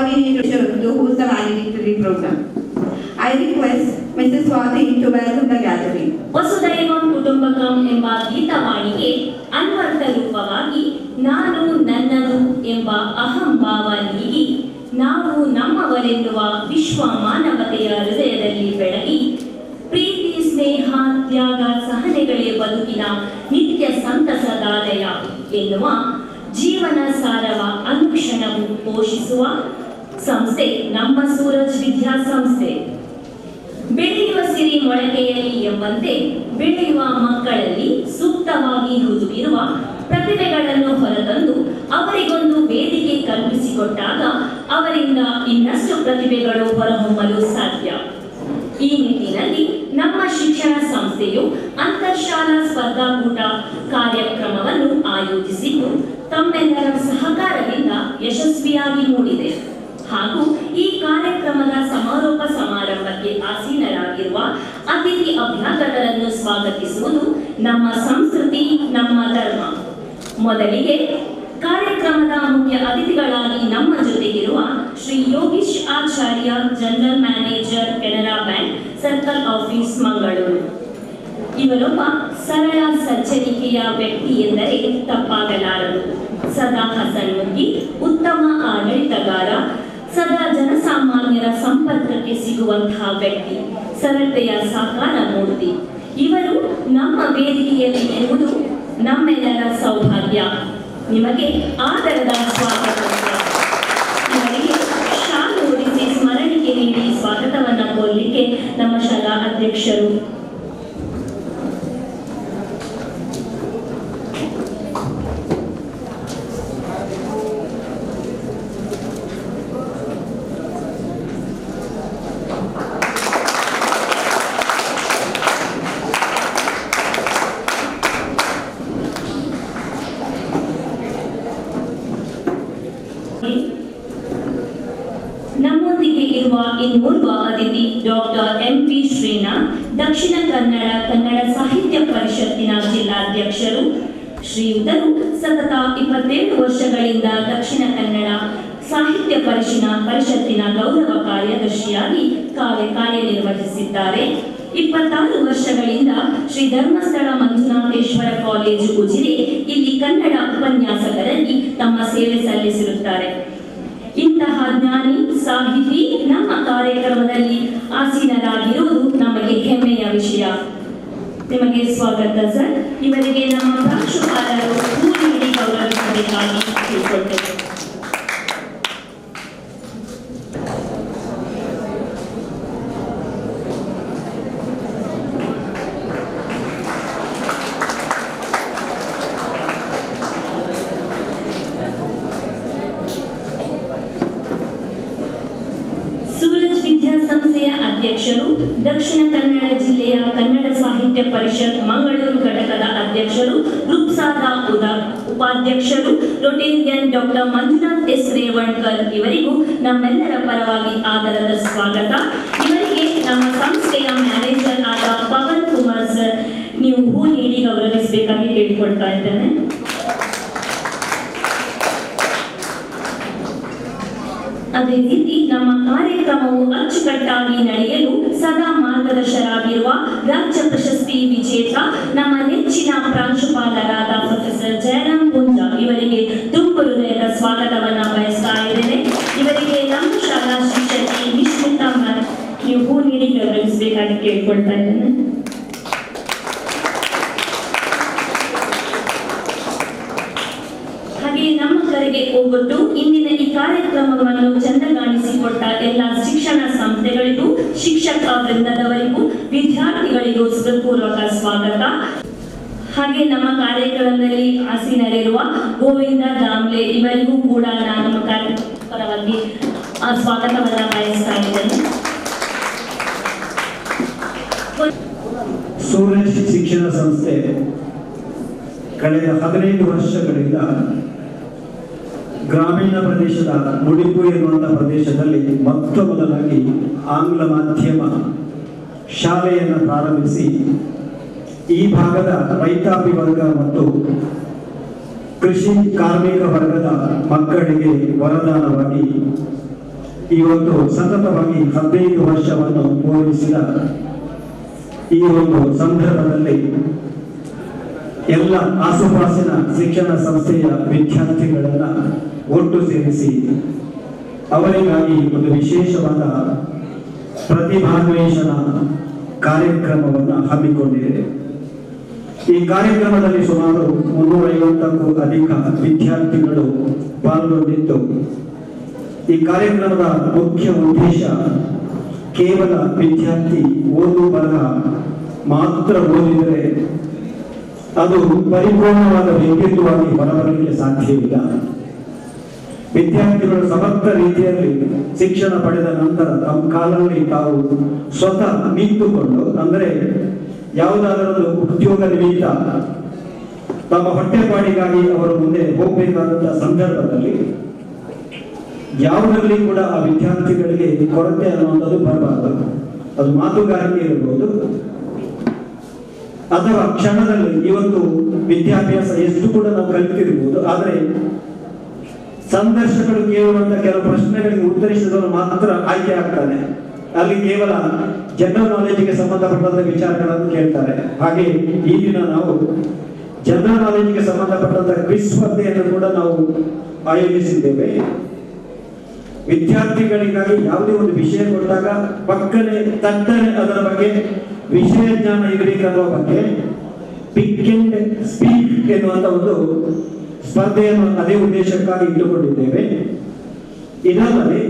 coordinator to host the valedictory program. I request Mrs. Swati to welcome the gathering. ವಸುದೈವಂ ಕುಟುಂಬಕಂ ಎಂಬ ಗೀತವಾಣಿಗೆ ಅನ್ವರ್ಥ ರೂಪವಾಗಿ ನಾನು ನನ್ನದು ಎಂಬ ಅಹಂಭಾವ ನೀಗಿ ನಾವು ನಮ್ಮವರೆನ್ನುವ ವಿಶ್ವ ಮಾನವತೆಯ ಹೃದಯದಲ್ಲಿ ಬೆಳಗಿ ಪ್ರೀತಿ ಸ್ನೇಹ ತ್ಯಾಗ ಸಹನೆಗಳೇ ಬದುಕಿನ ನಿತ್ಯ ಸಂತಸದಾಲಯ ಎನ್ನುವ ಜೀವನ ಸಾರವ ಅನುಕ್ಷಣವು ಪೋಷಿಸುವ ಸಂಸ್ಥೆ ನಮ್ಮ ಸೂರಜ್ ವಿದ್ಯಾಸಂಸ್ಥೆ. ಬೆಳೆಯುವ ಸಿರಿ ಮೊಳಕೆಯಲ್ಲಿ ಎಂಬಂತೆ ಬೆಳೆಯುವ ಮಕ್ಕಳಲ್ಲಿ ಸೂಕ್ತವಾಗಿ ಹುದುಗಿರುವ ಪ್ರತಿಭೆಗಳನ್ನು ಹೊರತಂದು ಅವರಿಗೊಂದು ವೇದಿಕೆ ಕಲ್ಪಿಸಿಕೊಟ್ಟಾಗ ಅವರಿಂದ ಇನ್ನಷ್ಟು ಪ್ರತಿಭೆಗಳು ಹೊರಹೊಮ್ಮಲು ಸಾಧ್ಯ. ಈ ನಿಟ್ಟಿನಲ್ಲಿ ನಮ್ಮ ಶಿಕ್ಷಣ ಸಂಸ್ಥೆಯು ಅಂತರ್ಶಾಲಾ ಸ್ಪರ್ಧಾಕೂಟ ಕಾರ್ಯಕ್ರಮವನ್ನು ಆಯೋಜಿಸಿದ್ದು ತಮ್ಮೆಲ್ಲರ ಸಹಕಾರದಿಂದ ಯಶಸ್ವಿಯಾಗಿ ಮೂಡಿದೆ. ಹಾಗೂ ಈ ಕಾರ್ಯಕ್ರಮದ ಸಮಾರೋಪ ಸಮಾರಂಭಕ್ಕೆ ಆಸೀನರಾಗಿರುವ ಅತಿಥಿ ಅಭ್ಯಾಗತರನ್ನು ಸ್ವಾಗತಿಸುವುದು ನಮ್ಮ ಸಂಸ್ಕೃತಿ, ನಮ್ಮ ಧರ್ಮ. ಮೊದಲಿಗೆ ಕಾರ್ಯಕ್ರಮದ ಮುಖ್ಯ ಅತಿಥಿಗಳಾಗಿ ನಮ್ಮ ಜೊತೆಗಿರುವ Shri Yogish Acharya, general manager, Canara bank, circle office, Mangaluru. ಇವರೊಬ್ಬ ಸರಳ ಸಜ್ಜನಿಕೆಯ ವ್ಯಕ್ತಿ ಎಂದರೆ ತಪ್ಪಾಗಲಾರದು. ಸದಾ ಹಸನ್ಮುಖಿ, ಉತ್ತಮ ಆಡಳಿತಗಾರ, ಸದಾ ಜನಸಾಮಾನ್ಯರ ಸಂಪರ್ಕಕ್ಕೆ ಸಿಗುವಂತಹ ವ್ಯಕ್ತಿ, ಸರಳತೆಯ ಸಾಕಾರ ಮೂರ್ತಿ. ಇವರು ನಮ್ಮ ವೇದಿಕೆಯಲ್ಲಿ ಇರುವುದು ನಮ್ಮೆಲ್ಲರ ಸೌಭಾಗ್ಯ. ನಿಮಗೆ ಆದರದ ಸ್ವಾಗತ. ಇವರಿಗೆ ಶಾಲು ಹೊರಿಸಿ ಸ್ಮರಣಿಕೆ ನೀಡಿ ಸ್ವಾಗತವನ್ನು ಕೋರಲಿಕ್ಕೆ ನಮ್ಮ ಶಾಲಾ ಅಧ್ಯಕ್ಷರು ನಮ್ಮೊಂದಿಗೆ ಇರುವ ಇನ್ನೋರ್ವ ಅತಿಥಿ ಡಾಕ್ಟರ್ ಎಂ.ಪಿ. ಶ್ರೀನಾಥ್, ದಕ್ಷಿಣ ಕನ್ನಡ ಸಾಹಿತ್ಯ ಪರಿಷತ್ತಿನ ಜಿಲ್ಲಾಧ್ಯಕ್ಷರು. ಶ್ರೀಯುತರು ಸತತ 27 ವರ್ಷಗಳಿಂದ ದಕ್ಷಿಣ ಕನ್ನಡ ಸಾಹಿತ್ಯ ಪರಿಷತ್ತಿನ ಗೌರವ ಕಾರ್ಯದರ್ಶಿಯಾಗಿ ಕಾರ್ಯನಿರ್ವಹಿಸಿದ್ದಾರೆ. 26 ವರ್ಷಗಳಿಂದ ಶ್ರೀ ಧರ್ಮಸ್ಥಳ ಮಂಜುನಾಥೇಶ್ವರ ಕಾಲೇಜು ಉಜಿರೆ ಇಲ್ಲಿ ಕನ್ನಡ ಉಪನ್ಯಾಸಕರಾಗಿ ತಮ್ಮ ಸೇವೆ ಸಲ್ಲಿಸಿರುತ್ತಾರೆ. ಇಂತಹ ಜ್ಞಾನಿ ಸಾಹಿತಿ ನಮ್ಮ ಕಾರ್ಯಕ್ರಮದಲ್ಲಿ ಆಸೀನರಾಗಿರುವುದು ನಮಗೆ ಹೆಮ್ಮೆಯ ವಿಷಯ. ನಿಮಗೆ ಸ್ವಾಗತ ಸರ್. ಇವರಿಗೆ ನಮ್ಮ ಪ್ರಾಂಶುಪಾಲರು ಹೂ ನೀಡಿ ಗೌರವಿಸಬೇಕಾಗಿ ಕೇಳಿಕೊಳ್ಳುತ್ತೇವೆ. ಸಂಸ್ಥೆಯ ಅಧ್ಯಕ್ಷರು, ದಕ್ಷಿಣ ಕನ್ನಡ ಜಿಲ್ಲೆಯ ಕನ್ನಡ ಸಾಹಿತ್ಯ ಪರಿಷತ್ ಮಂಗಳೂರು ಘಟಕದ ಅಧ್ಯಕ್ಷರು, ರುಪ್ಸಾದ ಉಪಾಧ್ಯಕ್ಷರು, Rotarian doctor Manjunath S Revankar ಇವರಿಗೂ ನಮ್ಮೆಲ್ಲರ ಪರವಾಗಿ ಆದರದ ಸ್ವಾಗತ. ಇವರಿಗೆ ನಮ್ಮ ಸಂಸ್ಥೆಯ ಮ್ಯಾನೇಜರ್ ಆದ ಪವನ್ ಕುಮಾರ್ ಸರ್ ನೀವು ಹೂ ನೀಡಿ ಗೌರವಿಸಬೇಕಾಗಿ ಕೇಳಿಕೊಳ್ತಾ ಇದ್ದೇನೆ. ಅದೇ ರೀತಿ ನಮ್ಮ ಕಾರ್ಯಕ್ರಮವು ಅಚ್ಚುಕಟ್ಟಾಗಿ ನಡೆಯಲು ಸದಾ ಮಾರ್ಗದರ್ಶಕರಾಗಿರುವ ರಾಜ್ಯ ಪ್ರಶಸ್ತಿ ವಿಜೇತ ನಮ್ಮ ನೆಚ್ಚಿನ ಪ್ರಾಂಶುಪಾಲರಾದ ಪ್ರೊಫೆಸರ್ ಜಯರಾಮ್ ಪುಂಜ ಇವರಿಗೆ ತುಂಬ ಹೃದಯದ ಸ್ವಾಗತವನ್ನು ಬಯಸ್ತಾ ಇದ್ದೇನೆ. ಇವರಿಗೆ ನಮ್ಮ ಶಾಲಾ ಶಿಕ್ಷಕಿ ವಿಶ್ಮಿತಾ ಮ್ಯಾಮ್ ನೀವು ಹೂ ನೀಡಿ ಗೌರವಿಸಬೇಕಾಗಿ ಕೇಳ್ಕೊಳ್ತಾ ಇದ್ದೇನೆ. ಹಾಗೆ ನಮ್ಮ ಕರೆಗೆ ಹೋಗ್ಬಿಟ್ಟು ಇಂದಿನ ಈ ಕಾರ್ಯಕ್ರಮವನ್ನು ಚಂದಗಾಣಿಸಿಕೊಟ್ಟ ಎಲ್ಲ ಶಿಕ್ಷಣ ಸಂಸ್ಥೆಗಳಿಗೂ, ಶಿಕ್ಷಕ ವೃಂದದವರಿಗೂ, ವಿದ್ಯಾರ್ಥಿಗಳಿಗೂ ಹೃತ್ಪೂರ್ವಕ ಸ್ವಾಗತ. ಹಾಗೆ ನಮ್ಮ ಕಾರ್ಯಕ್ರಮದಲ್ಲಿ ಆಸೀನರಿರುವ ಗೋವಿಂದ ದಾಮ್ಲೆ ಇವರಿಗೂ ಕೂಡ ನಾನು ನಮ್ಮ ಪರವಾಗಿ ಸ್ವಾಗತವನ್ನು ಬಯಸ್ತಾ ಇದ್ದೇನೆ. ಸೂರಜ್ ಶಿಕ್ಷಣ ಸಂಸ್ಥೆ ಕಳೆದ 15 ವರ್ಷಗಳಿಂದ ಗ್ರಾಮೀಣ ಪ್ರದೇಶದ ಮುಡಿಪು ಎನ್ನುವಂಥ ಪ್ರದೇಶದಲ್ಲಿ ಮೊತ್ತ ಮೊದಲಾಗಿ ಆಂಗ್ಲ ಮಾಧ್ಯಮ ಶಾಲೆಯನ್ನು ಪ್ರಾರಂಭಿಸಿ ಈ ಭಾಗದ ರೈತಾಪಿ ವರ್ಗ ಮತ್ತು ಕೃಷಿ ಕಾರ್ಮಿಕ ವರ್ಗದ ಮಕ್ಕಳಿಗೆ ವರದಾನವಾಗಿ ಇವತ್ತು ಸತತವಾಗಿ 15 ವರ್ಷವನ್ನು ಪೂರೈಸಿದ ಈ ಒಂದು ಸಂದರ್ಭದಲ್ಲಿ ಎಲ್ಲ ಆಸುಪಾಸಿನ ಶಿಕ್ಷಣ ಸಂಸ್ಥೆಯ ವಿದ್ಯಾರ್ಥಿಗಳನ್ನ ಒಟ್ಟು ಸೇರಿಸಿ ಅವರಿಗಾಗಿ ಒಂದು ವಿಶೇಷವಾದ ಪ್ರತಿಭಾನ್ವೇಷಣ ಕಾರ್ಯಕ್ರಮವನ್ನು ಹಮ್ಮಿಕೊಂಡಿದೆ. ಈ ಕಾರ್ಯಕ್ರಮದಲ್ಲಿ ಸುಮಾರು 350ಕ್ಕೂ ಅಧಿಕ ವಿದ್ಯಾರ್ಥಿಗಳು ಪಾಲ್ಗೊಂಡಿದ್ದು, ಈ ಕಾರ್ಯಕ್ರಮದ ಮುಖ್ಯ ಉದ್ದೇಶ ಕೇವಲ ವಿದ್ಯಾರ್ಥಿ ಓದು ಬರಹ ಮಾತ್ರ ಓದಿದರೆ ಅದು ಪರಿಪೂರ್ಣವಾದ ವ್ಯಕ್ತಿತ್ವವಾಗಿ ಹೊರಬರಲಿಕ್ಕೆ ಸಾಧ್ಯವಿಲ್ಲ. ವಿದ್ಯಾರ್ಥಿಗಳು ಸಮರ್ಥ ರೀತಿಯಲ್ಲಿ ಶಿಕ್ಷಣ ಪಡೆದ ನಂತರ ತಮ್ಮ ಕಾಲಲ್ಲಿ ತಾವು ಸ್ವತಃ ನಿಂತುಕೊಂಡು, ಅಂದರೆ ಯಾವುದಾದರೂ ಉದ್ಯೋಗ ನಿಮಿತ್ತ ತಮ್ಮ ಹೊಟ್ಟೆಪಾಡಿಗಾಗಿ ಅವರು ಮುಂದೆ ಹೋಗಬೇಕಾದಂತಹ ಸಂದರ್ಭದಲ್ಲಿ ಯಾವುದರಲ್ಲಿ ಕೂಡ ಆ ವಿದ್ಯಾರ್ಥಿಗಳಿಗೆ ಕೊರತೆ ಅನ್ನುವಂಥದ್ದು ಬರಬಾರದು. ಅದು ಮಾತುಗಾರಿಕೆ ಇರಬಹುದು ಅಥವಾ ಕ್ಷಣದಲ್ಲಿ ಇವತ್ತು ವಿದ್ಯಾಭ್ಯಾಸ ಎಷ್ಟು ಕೂಡ ನಾವು ಕಲಿತಿರ್ಬೋದು, ಆದರೆ ಸಂದರ್ಶಕರು ಕೇಳುವಂತ ಕೆಲವು ಪ್ರಶ್ನೆಗಳಿಗೆ ಉತ್ತರಿಸಿದವರು ಮಾತ್ರ ಆಯ್ಕೆ ಆಗ್ತಾನೆ. ಅಲ್ಲಿ ಕೇವಲ ಜನರಲ್ ನಾಲೆಜ್ಗೆ ಸಂಬಂಧಪಟ್ಟಂತ ವಿಚಾರಗಳನ್ನು ಕೇಳ್ತಾರೆ. ಹಾಗೆ ಈ ದಿನ ನಾವು ಜನರಲ್ ನಾಲೆಜ್ಗೆ ಸಂಬಂಧಪಟ್ಟಂತ ಕ್ವಿಜ್ ಸ್ಪರ್ಧೆಯನ್ನು ಕೂಡ ನಾವು ಆಯೋಜಿಸಿದ್ದೇವೆ. ವಿದ್ಯಾರ್ಥಿಗಳಿಗಾಗಿ ಯಾವುದೇ ಒಂದು ವಿಷಯ ಕೊಟ್ಟಾಗ ಪಕ್ಕನೆ ತಟ್ಟನೆ ಅದರ ಬಗ್ಗೆ ವಿಷಯ ಜ್ಞಾನ ಇರಬೇಕನ್ನುವ ಬಗ್ಗೆ ಪಿಕ್ ಅಂಡ್ ಸ್ಪೀಕ್ ಎನ್ನುವಂತ ಒಂದು ಸ್ಪರ್ಧೆಯನ್ನು ಅದೇ ಉದ್ದೇಶಕ್ಕಾಗಿ ಇಟ್ಟುಕೊಂಡಿದ್ದೇವೆ. ಇದಲ್ಲದೆ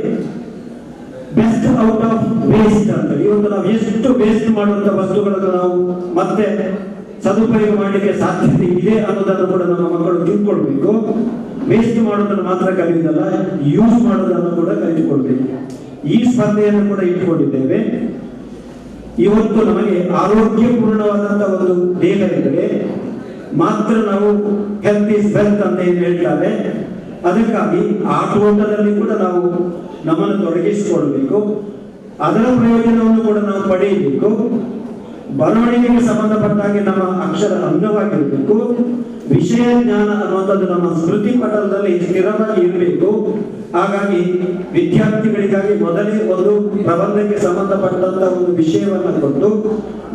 ಬೆಸ್ಟ್ ಔಟ್ ಆಫ್ ವೇಸ್ಟ್ ಅಂತ, ಇವತ್ತು ನಾವು ಎಷ್ಟು ವೇಸ್ಟ್ ಮಾಡುವಂತ ವಸ್ತುಗಳನ್ನು ನಾವು ಮತ್ತೆ ಸದುಪಯೋಗ ಮಾಡಲಿಕ್ಕೆ ಸಾಧ್ಯತೆ ಇದೆ ಅನ್ನೋದನ್ನು ಕೂಡ ನಮ್ಮ ಮಕ್ಕಳು ತಿಳ್ಕೊಳ್ಬೇಕು. ವೇಸ್ಟ್ ಮಾಡೋದನ್ನು ಮಾತ್ರ ಕಲಿಯುವುದಲ್ಲ, ಯೂಸ್ ಮಾಡೋದನ್ನು ಕೂಡ ಕಲಿತುಕೊಳ್ಬೇಕು. ಈ ಸ್ಪರ್ಧೆಯನ್ನು ಕೂಡ ಇಟ್ಟುಕೊಂಡಿದ್ದೇವೆ. ಇವತ್ತು ನಮಗೆ ಆರೋಗ್ಯಪೂರ್ಣವಾದಂತಹ ಒಂದು ದೇಹ ಇದ್ದರೆ ಮಾತ್ರ ನಾವು ಹೆಲ್ತ್ ಈಸ್ ವೆಲ್ತ್ ಅಂತ ಏನು ಹೇಳ್ತಾರೆ, ಅದಕ್ಕಾಗಿ ಆಟೋಟದಲ್ಲಿ ಕೂಡ ನಾವು ನಮ್ಮನ್ನು ತೊಡಗಿಸಿಕೊಳ್ಬೇಕು. ಅದರ ಪ್ರಯೋಜನವನ್ನು ಕೂಡ ನಾವು ಪಡೆಯಬೇಕು. ಬರವಣಿಗೆಗೆ ಸಂಬಂಧಪಟ್ಟ ಹಾಗೆ ನಮ್ಮ ಅಕ್ಷರ ಅಂಗವಾಗಿರಬೇಕು. ವಿಷಯ ಜ್ಞಾನ ಅನ್ನುವಂಥದ್ದು ನಮ್ಮ ಸ್ಮೃತಿ ಪಟಲದಲ್ಲಿ ಸ್ಥಿರವಾಗಿ ಇರಬೇಕು. ಹಾಗಾಗಿ ವಿದ್ಯಾರ್ಥಿಗಳಿಗಾಗಿ ಮೊದಲೇ ಒಂದು ಪ್ರಬಂಧಕ್ಕೆ ಸಂಬಂಧಪಟ್ಟಂತ ಒಂದು ವಿಷಯವನ್ನು ಕೊಟ್ಟು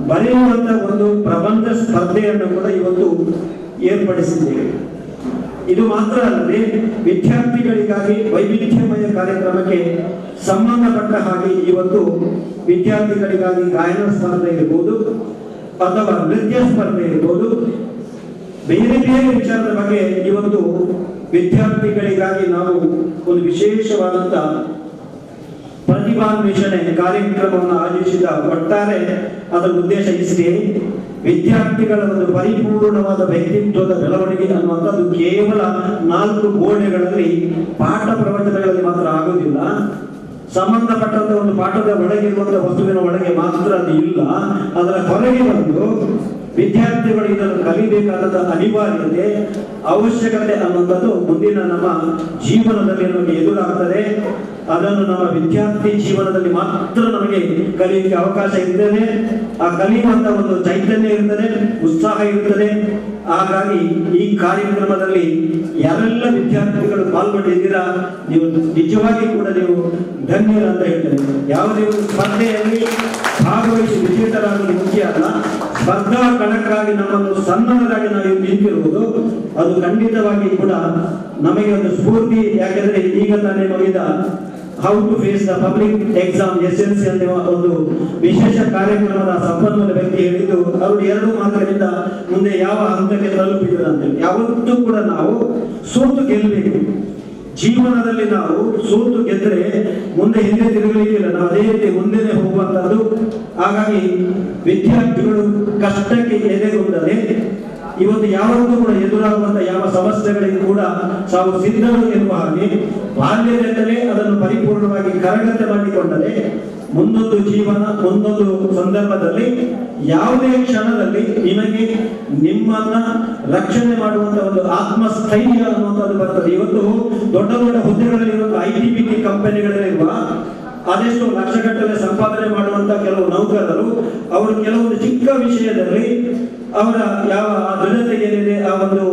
ಬರೆಯುವಂತ ಒಂದು ಪ್ರಬಂಧ ಸ್ಪರ್ಧೆಯನ್ನು ಕೂಡ ಇವತ್ತು ಏರ್ಪಡಿಸಿದ್ದೇವೆ. ಇದು ಮಾತ್ರ ಅಲ್ಲದೆ ವಿದ್ಯಾರ್ಥಿಗಳಿಗಾಗಿ ವೈವಿಧ್ಯಮಯ ಕಾರ್ಯಕ್ರಮಕ್ಕೆ ಸಂಬಂಧಪಟ್ಟ ಹಾಗೆ ಇವತ್ತು ವಿದ್ಯಾರ್ಥಿಗಳಿಗಾಗಿ ಗಾಯನ ಸ್ಪರ್ಧೆ ಇರಬಹುದು ಅಥವಾ ನೃತ್ಯ ಸ್ಪರ್ಧೆ ಇರಬಹುದು, ಬೇರೆ ಬೇರೆ ವಿಚಾರದ ಬಗ್ಗೆ ಇವತ್ತು ವಿದ್ಯಾರ್ಥಿಗಳಿಗಾಗಿ ನಾವು ಒಂದು ವಿಶೇಷವಾದಂತ ಪ್ರತಿಭಾನ್ವೇಷಣೆ ಕಾರ್ಯಕ್ರಮವನ್ನು ಆಯೋಜಿಸಿದ. ಒಟ್ಟಾರೆ ಅದರ ಉದ್ದೇಶ ಇಷ್ಟೇ, ವಿದ್ಯಾರ್ಥಿಗಳ ಒಂದು ಪರಿಪೂರ್ಣವಾದ ವ್ಯಕ್ತಿತ್ವದ ಬೆಳವಣಿಗೆ ಅನ್ನುವಂಥದ್ದು ಕೇವಲ 4 ಗೋಡೆಗಳಲ್ಲಿ ಪಾಠ ಪ್ರವಚನಗಳಲ್ಲಿ ಮಾತ್ರ ಆಗುವುದಿಲ್ಲ. ಸಂಬಂಧಪಟ್ಟಂತ ಒಂದು ಪಾಠದ ಒಳಗಿರುವಂತಹ ವಸ್ತುವಿನ ಒಳಗೆ ಮಾತ್ರ ಅದು ಇಲ್ಲ, ಅದರ ಹೊರಗೆ ಬಂದು ವಿದ್ಯಾರ್ಥಿಗಳು ಇದನ್ನು ಕಲಿಬೇಕಾದ ಅನಿವಾರ್ಯತೆ, ಅವಶ್ಯಕತೆ ಅನ್ನುವಂಥದ್ದು ಮುಂದಿನ ನಮ್ಮ ಜೀವನದಲ್ಲಿ ನಮಗೆ ಎದುರಾಗ್ತದೆ. ಅದನ್ನು ನಮ್ಮ ವಿದ್ಯಾರ್ಥಿ ಜೀವನದಲ್ಲಿ ಮಾತ್ರ ನಮಗೆ ಕಲಿಯಲಿಕ್ಕೆ ಅವಕಾಶ ಇರ್ತದೆ. ಆ ಕಲಿಯುವಂತ ಒಂದು ಚೈತನ್ಯ ಇರ್ತದೆ, ಉತ್ಸಾಹ ಇರ್ತದೆ. ಹಾಗಾಗಿ ಈ ಕಾರ್ಯಕ್ರಮದಲ್ಲಿ ಯಾರೆಲ್ಲ ವಿದ್ಯಾರ್ಥಿಗಳು ಪಾಲ್ಗೊಂಡಿದ್ದೀರಾ, ನೀವು ನಿಜವಾಗಿ ಕೂಡ ನೀವು ಧನ್ಯರು ಅಂತ ಹೇಳ್ತೇನೆ. ಯಾವುದೇ ಒಂದು ಸ್ಪರ್ಧೆಯಲ್ಲಿ ಭಾಗವಹಿಸಿ ವಿಜೇತರಾಗಲು ಮುಖ್ಯ ಅಲ್ಲ, ಸ್ಪರ್ಧಾ ಕಣಕ್ಕಾಗಿ ನಮ್ಮನ್ನು ಸನ್ನಡರಾಗಿ ನಾವು ನಿಂತಿರುವುದು ಅದು ಖಂಡಿತವಾಗಿ ಕೂಡ ನಮಗೆ ಒಂದು ಸ್ಫೂರ್ತಿ. ಯಾಕೆಂದ್ರೆ ಈಗ ತಾನೇ ಮುಗಿದ how to face the public exam SLC ಅನ್ನುವ ಒಂದು ವಿಶೇಷ ಕಾರ್ಯಕ್ರಮದ ಸಂಪನ್ಮೂಲ ವ್ಯಕ್ತಿ ಹೇಳಿದ್ದು, ಅವರು 2 ಮಾತ್ರದಿಂದ ಮುಂದೆ ಯಾವ ಹಂತಕ್ಕೆ ತಲುಪಿದಂತೆ. ಯಾವತ್ತೂ ಕೂಡ ನಾವು ಸೋತು ಗೆಲ್ಲಬೇಕು. ಜೀವನದಲ್ಲಿ ನಾವು ಸೋತು ಗೆದ್ದರೆ ಮುಂದೆ ಹಿಂದೆ ತಿರುಗಲಿಕ್ಕಿಲ್ಲ, ನಾವು ಅದೇ ರೀತಿ ಮುಂದೆನೆ ಹೋಗುವಂತದ್ದು. ಹಾಗಾಗಿ ವಿದ್ಯಾರ್ಥಿಗಳು ಕಷ್ಟಕ್ಕೆ ಎದೆಗೊಂಡರೆ ಇವತ್ತು ಯಾವತ್ತೂ ಕೂಡ ಎದುರಾಗುವಂತ ಯಾವ ಸಮಸ್ಯೆಗಳಿಗೂ ಕೂಡ ತಾವು ಸಿದ್ಧರು ಎನ್ನುವ ಹಾಗೆ ಬಾಲ್ಯದಿಂದಲೇ ಅದನ್ನು ಪರಿಪೂರ್ಣವಾಗಿ ಕರಗತ ಮಾಡಿಕೊಂಡರೆ ಮುಂದೊಂದು ಜೀವನ, ಮುಂದೊಂದು ಸಂದರ್ಭದಲ್ಲಿ ಯಾವುದೇ ಕ್ಷಣದಲ್ಲಿ ನಿಮಗೆ ನಿಮ್ಮನ್ನ ರಕ್ಷಣೆ ಮಾಡುವಂತ ಒಂದು ಆತ್ಮಸ್ಥೈರ್ಯ ಅನ್ನುವಂಥದ್ದು ಬರ್ತದೆ. ಇವತ್ತು ದೊಡ್ಡ ದೊಡ್ಡ ಹುದ್ದೆಗಳಲ್ಲಿರುವ ITBT ಕಂಪನಿಗಳಲ್ಲಿರುವ ಅದೆಷ್ಟು ಲಕ್ಷಗಟ್ಟಲೆ ಸಂಪಾದನೆ ಮಾಡುವಂತ ಕೆಲವು ನೌಕರರು ಅವರು ಕೆಲವೊಂದು ಚಿಕ್ಕ ವಿಷಯದಲ್ಲಿ ಅವರ ಯಾವ ಆ ದೃಢತೆ ಏನಿದೆ ಆ ಒಂದು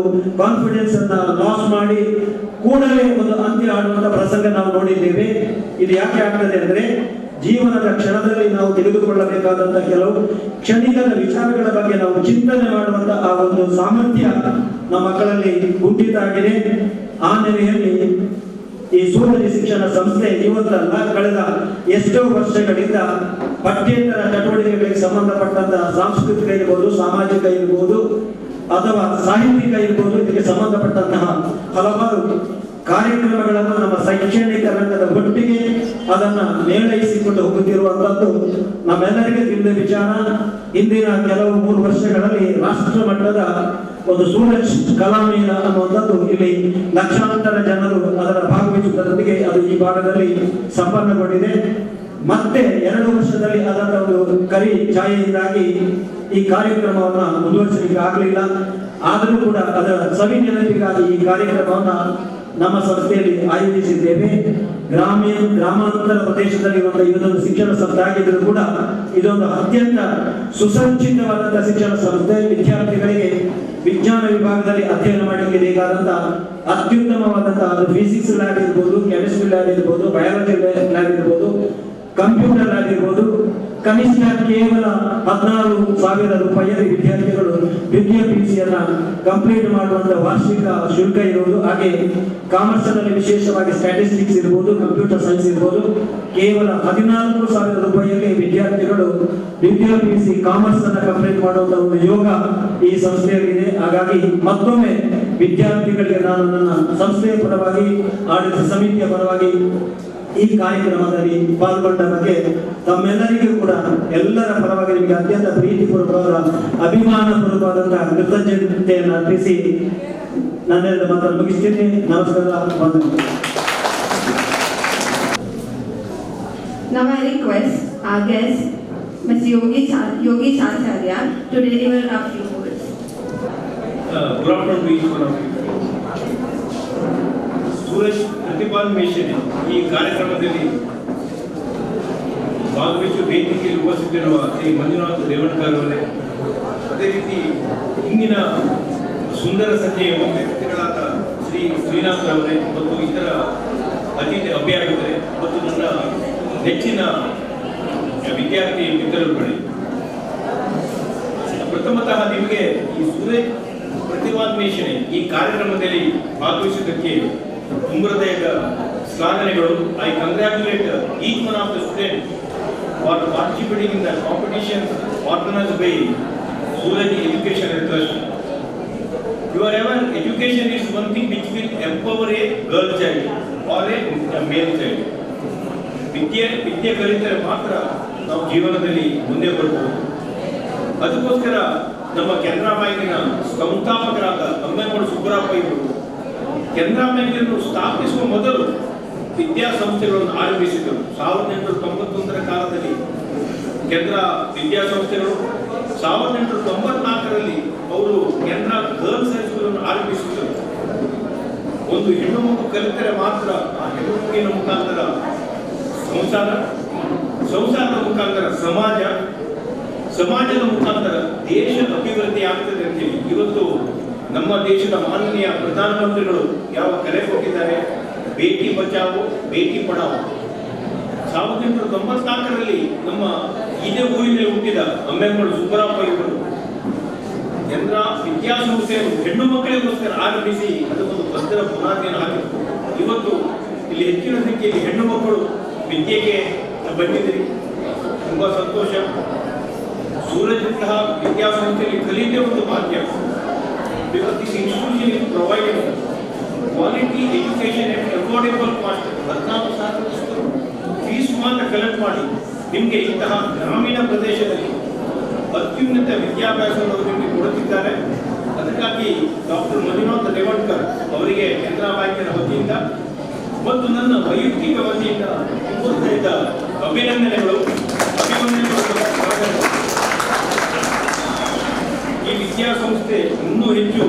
ಕಾನ್ಫಿಡೆನ್ಸ್ ಅನ್ನ ಲಾಸ್ ಮಾಡಿ ಕೂಡಲೇ ಒಂದು ಅಂತ್ಯ ಆಡುವಂತ ಪ್ರಸಂಗ ನಾವು ನೋಡಿದ್ದೇವೆ. ಇದು ಯಾಕೆ ಆಗ್ತದೆ ಅಂದ್ರೆ ಜೀವನದ ಕ್ಷಣದಲ್ಲಿ ನಾವು ತೆಗೆದುಕೊಳ್ಳಬೇಕಾದಂತಹ ಕೆಲವು ಕ್ಷಣಿಕದ ವಿಚಾರಗಳ ಬಗ್ಗೆ ನಾವು ಚಿಂತನೆ ಮಾಡುವಂತ ಆ ಒಂದು ಸಾಮರ್ಥ್ಯ ನಮ್ಮ ಮಕ್ಕಳಲ್ಲಿ ಹುಟ್ಟಿದ್ದಾಗಿದೆ. ಆ ನೆಲೆಯಲ್ಲಿ ಈ ಸೂರಜ್ ಶಿಕ್ಷಣ ಸಂಸ್ಥೆ ಇವತ್ತಲ್ಲ, ಕಳೆದ ಎಷ್ಟೋ ವರ್ಷಗಳಿಂದ ಪಠ್ಯೇತರ ಚಟುವಟಿಕೆಗಳಿಗೆ ಸಂಬಂಧಪಟ್ಟಂತಹ ಸಾಂಸ್ಕೃತಿಕ ಇರ್ಬೋದು, ಸಾಮಾಜಿಕ ಇರ್ಬೋದು ಅಥವಾ ಸಾಹಿತ್ಯಿಕ ಇರ್ಬೋದು, ಇದಕ್ಕೆ ಸಂಬಂಧಪಟ್ಟಂತಹ ಹಲವಾರು ಕಾರ್ಯಕ್ರಮಗಳನ್ನು ನಮ್ಮ ಶೈಕ್ಷಣಿಕ ರಂಗದ ಒಟ್ಟಿಗೆ ಅದನ್ನ ಮೇಳೈಸಿಕೊಂಡು ಹೋಗುತ್ತಿರುವಂತದ್ದು ನಮ್ಮೆಲ್ಲರಿಗೆ ತಿಳಿದ ವಿಚಾರ. ಇಂದಿನ ಕೆಲವು 3 ವರ್ಷಗಳಲ್ಲಿ ರಾಷ್ಟ್ರ ಮಟ್ಟದ ಒಂದು ಸೂರಜ್ ಕಲಾಮೇಳ ಅನ್ನುವಂಥದ್ದು ಇಲ್ಲಿ ಲಕ್ಷಾಂತರ ಜನರು ಅದರ ಭಾಗವಹಿಸುವುದರೊಂದಿಗೆ ಅದು ಈ ಭಾಗದಲ್ಲಿ ಸಂಪನ್ನಗೊಂಡಿದೆ. ಮತ್ತೆ 2 ವರ್ಷದಲ್ಲಿ ಅದರ ಒಂದು ಕರಿ ಛಾಯೆಯಿಂದಾಗಿ ಈ ಕಾರ್ಯಕ್ರಮವನ್ನ ಮುಂದುವರಿಸಲಿಕ್ಕೆ ಆಗಲಿಲ್ಲ. ಆದರೂ ಕೂಡ ಅದರ ಸವಿ ನೆನಪಿಗಾಗಿ ಈ ಕಾರ್ಯಕ್ರಮವನ್ನ ನಮ್ಮ ಸಂಸ್ಥೆಯಲ್ಲಿ ಆಯೋಜಿಸಿದ್ದೇವೆ. ಗ್ರಾಮಾಂತರ ಪ್ರದೇಶದಲ್ಲಿ ಇದೊಂದು ಶಿಕ್ಷಣ ಸಂಸ್ಥೆ ಆಗಿದ್ದರೂ ಕೂಡ ಇದೊಂದು ಅತ್ಯಂತ ಸುಸಜ್ಜಿತವಾದಂತಹ ಶಿಕ್ಷಣ ಸಂಸ್ಥೆ. ವಿದ್ಯಾರ್ಥಿಗಳಿಗೆ ವಿಜ್ಞಾನ ವಿಭಾಗದಲ್ಲಿ ಅಧ್ಯಯನ ಮಾಡಲಿಕ್ಕೆ ಬೇಕಾದಂತಹ ಅತ್ಯುತ್ತಮವಾದಂತಹ ಅದು ಫಿಸಿಕ್ಸ್ ಲ್ಯಾಬ್ ಇರ್ಬೋದು, ಕೆಮಿಸ್ಟ್ರಿ ಲ್ಯಾಬ್ ಇರ್ಬೋದು, ಬಯಾಲಜಿ ಲ್ಯಾಬ್ ಇರ್ಬೋದು, ಕಂಪ್ಯೂಟರ್ ಲ್ಯಾಬ್ ಇರ್ಬೋದು. ಕನಿಷ್ಠ ಕೇವಲ 16,000 ರೂಪಾಯಿಯಲ್ಲಿ ವಿದ್ಯಾರ್ಥಿಗಳು ದ್ವಿತೀಯ PUCಯನ್ನ ಕಂಪ್ಲೀಟ್ ಮಾಡುವಂತ ವಾರ್ಷಿಕ ಶುಲ್ಕ ಇರುವುದು. ಹಾಗೆ ಕಾಮರ್ಸ್ ನಲ್ಲಿ ವಿಶೇಷವಾಗಿ ಸ್ಟ್ಯಾಟಿಸ್ಟಿಕ್ಸ್ ಇರ್ಬೋದು, ಕಂಪ್ಯೂಟರ್ ಸೈನ್ಸ್ ಇರ್ಬೋದು, ಕೇವಲ 14,000 ರೂಪಾಯಿಯಲ್ಲಿ ವಿದ್ಯಾರ್ಥಿಗಳು ದ್ವಿತೀಯ PUC ಕಾಮರ್ಸ್ ಅನ್ನ ಕಂಪ್ಲೀಟ್ ಮಾಡುವಂತ ಒಂದು ಯೋಗ ಈ ಸಂಸ್ಥೆಯಲ್ಲಿದೆ. ಹಾಗಾಗಿ ಮತ್ತೊಮ್ಮೆ ವಿದ್ಯಾರ್ಥಿಗಳಿಗೆ ನಾನು ನನ್ನ ಸಂಸ್ಥೆಯ ಪರವಾಗಿ, ಆಡಳಿತ ಸಮಿತಿಯ ಪರವಾಗಿ ಈ ಕಾರ್ಯಕ್ರಮದಲ್ಲಿ ಪಾಲ್ಗೊಂಡ ಬಗ್ಗೆ ತಮ್ಮೆಲ್ಲರಿಗೂ ಕೂಡ ಎಲ್ಲರ ಪರವಾಗಿ ನಿಮಗೆ ಅತ್ಯಂತ ಪ್ರೀತಿಪೂರ್ವಕವಾದ ಅಭಿಮಾನ ಪೂರ್ವಕವಾದಂತಹ ಕೃತಜ್ಞತೆಯನ್ನು ಅರ್ಪಿಸಿ ನನ್ನೆಲ್ಲ ಮಾತನ್ನು ಮುಗಿಸ್ತೀನಿ. ನಮಸ್ಕಾರ. Now I request our guest, Ms. Yogi Acharya, to deliver a few words. Good afternoon to each one of you. Suraj ಪ್ರತಿಪಾದನೆ ಈ ಕಾರ್ಯಕ್ರಮದಲ್ಲಿ ಭಾಗವಹಿಸುವ ವೇದಿಕೆಯಲ್ಲಿ ಉಪಸ್ಥಿತಿರುವ ಶ್ರೀ ಮಂಜುನಾಥ್ ರೇವಣ್ಕರ್ ಅವರೇ, ಅದೇ ರೀತಿ ಇಂದಿನ ಸುಂದರ ಸಂಜೆಯ ವ್ಯಕ್ತಿಗಳಾದ ಶ್ರೀ ಶ್ರೀನಾಥ್ ಅವರೇ ಮತ್ತು ಇತರ ಅತಿಥಿ ಅಭ್ಯರ್ಥಿಗಳೇ ಮತ್ತು ನನ್ನ ನೆಚ್ಚಿನ ವಿದ್ಯಾರ್ಥಿ ಮಿತ್ರರುಗಳೇ, ಪ್ರಥಮತಃ ನಿಮಗೆ ಈ ಸೂರಜ್ ಪ್ರತಿಪಾದನೆ ಈ ಕಾರ್ಯಕ್ರಮದಲ್ಲಿ ಭಾಗವಹಿಸುವುದಕ್ಕೆ ಹೃದಯದ ಶ್ಲಾಘನೆಗಳು. I congratulate each one of the students for participating in the competition organized by Suraj Education and Trust. Your education is one thing which will empower a girl child or a male child. ವಿದ್ಯೆ ಕಲಿತರೆ ಮಾತ್ರ ನಾವು ಜೀವನದಲ್ಲಿ ಮುಂದೆ ಬರಬಹುದು. ಅದಕ್ಕೋಸ್ಕರ ನಮ್ಮ ಕೆನರಾ ಬ್ಯಾಂಕಿನ ಸಂಸ್ಥಾಪಕರಾದ ಅಮ್ಮೇಗೌಡ ಸುಬ್ಬರಾಪ ಇವರು ಕೆನರಾ ಬ್ಯಾಂಕನ್ನು ಸ್ಥಾಪಿಸುವ ಮೊದಲು ವಿದ್ಯಾಸಂಸ್ಥೆಗಳನ್ನು ಆರಂಭಿಸಿದರು. 1891 ಕಾಲದಲ್ಲಿ ಕೆನರಾ ವಿದ್ಯಾಸಂಸ್ಥೆಗಳು, 1894ರಲ್ಲಿ ಅವರು ಕೆನರಾ ಗರ್ಲ್ಸ್ ಹೈಸ್ಕೂಲ್ ಅನ್ನು ಆರಂಭಿಸಿದರು. ಒಂದು ಹೆಣ್ಣು ಮಗು ಕಲಿತರೆ ಮಾತ್ರ ಆ ಹೆಣ್ಣು ಮಗುವಿನ ಮುಖಾಂತರ ಸಂಸಾರದ ಮುಖಾಂತರ ಸಮಾಜದ ಮುಖಾಂತರ ದೇಶ ಅಭಿವೃದ್ಧಿ ಆಗ್ತದೆ ಅಂತ ಹೇಳಿ ಇವತ್ತು ನಮ್ಮ ದೇಶದ ಮಾನನೀಯ ಪ್ರಧಾನಮಂತ್ರಿಗಳು ಯಾವ ಕರೆ ಕೊಟ್ಟಿದ್ದಾರೆ, ಬೇಟಿ ಬಚಾವೋ ಬೇಟಿ ಪಢಾವೋ. 1894ರಲ್ಲಿ ನಮ್ಮ ಇದೇ ಊರಿನಲ್ಲಿ ಹುಟ್ಟಿದ ಅಮ್ಮೇಗೌಡ ಸುಬ್ಬರಾಪ ಇವರು ಜನರ ವಿದ್ಯಾಸಂಸ್ಥೆಯನ್ನು ಹೆಣ್ಣು ಮಕ್ಕಳಿಗೋಸ್ಕರ ಆರಂಭಿಸಿ ಅದಕ್ಕೊಂದು ಭದ್ರ ಬುನಾದಿಯನ್ನು ಹಾಕಿದರು. ಇವತ್ತು ಇಲ್ಲಿ ಹೆಚ್ಚಿನ ಸಂಖ್ಯೆಯಲ್ಲಿ ಹೆಣ್ಣು ಮಕ್ಕಳು ವಿದ್ಯೆಗೆ ಬಂದಿದ್ದೀರಿ, ತುಂಬಾ ಸಂತೋಷ. ಸೂರಜ್ನಂತಹ ವಿದ್ಯಾಸಂಸ್ಥೆಯಲ್ಲಿ ಕಲಿಯುವುದೇ ಒಂದು ಭಾಗ್ಯ. Because this institution is providing quality education at affordable cost. 14,000 fees ಮಾತ್ರ ಕಲೆಕ್ಟ್ ಮಾಡಿ ನಿಮಗೆ ಇಂತಹ ಗ್ರಾಮೀಣ ಪ್ರದೇಶದಲ್ಲಿ ಅತ್ಯುನ್ನತ ವಿದ್ಯಾಭ್ಯಾಸವನ್ನು ನಿಮಗೆ ಕೊಡುತ್ತಿದ್ದಾರೆ. ಅದಕ್ಕಾಗಿ ಡಾಕ್ಟರ್ ಮಂಜುನಾಥ್ ರೇವಣ್ಕರ್ ಅವರಿಗೆ ಕೆನರಾ ಬ್ಯಾಂಕಿನ ವತಿಯಿಂದ ಮತ್ತು ನನ್ನ ವೈಯಕ್ತಿಕ ವತಿಯಿಂದ ಹೃದಯದ ಅಭಿನಂದನೆಗಳು. ಈ ವಿದ್ಯಾಸಂಸ್ಥೆ ಇನ್ನೂ ಹೆಚ್ಚು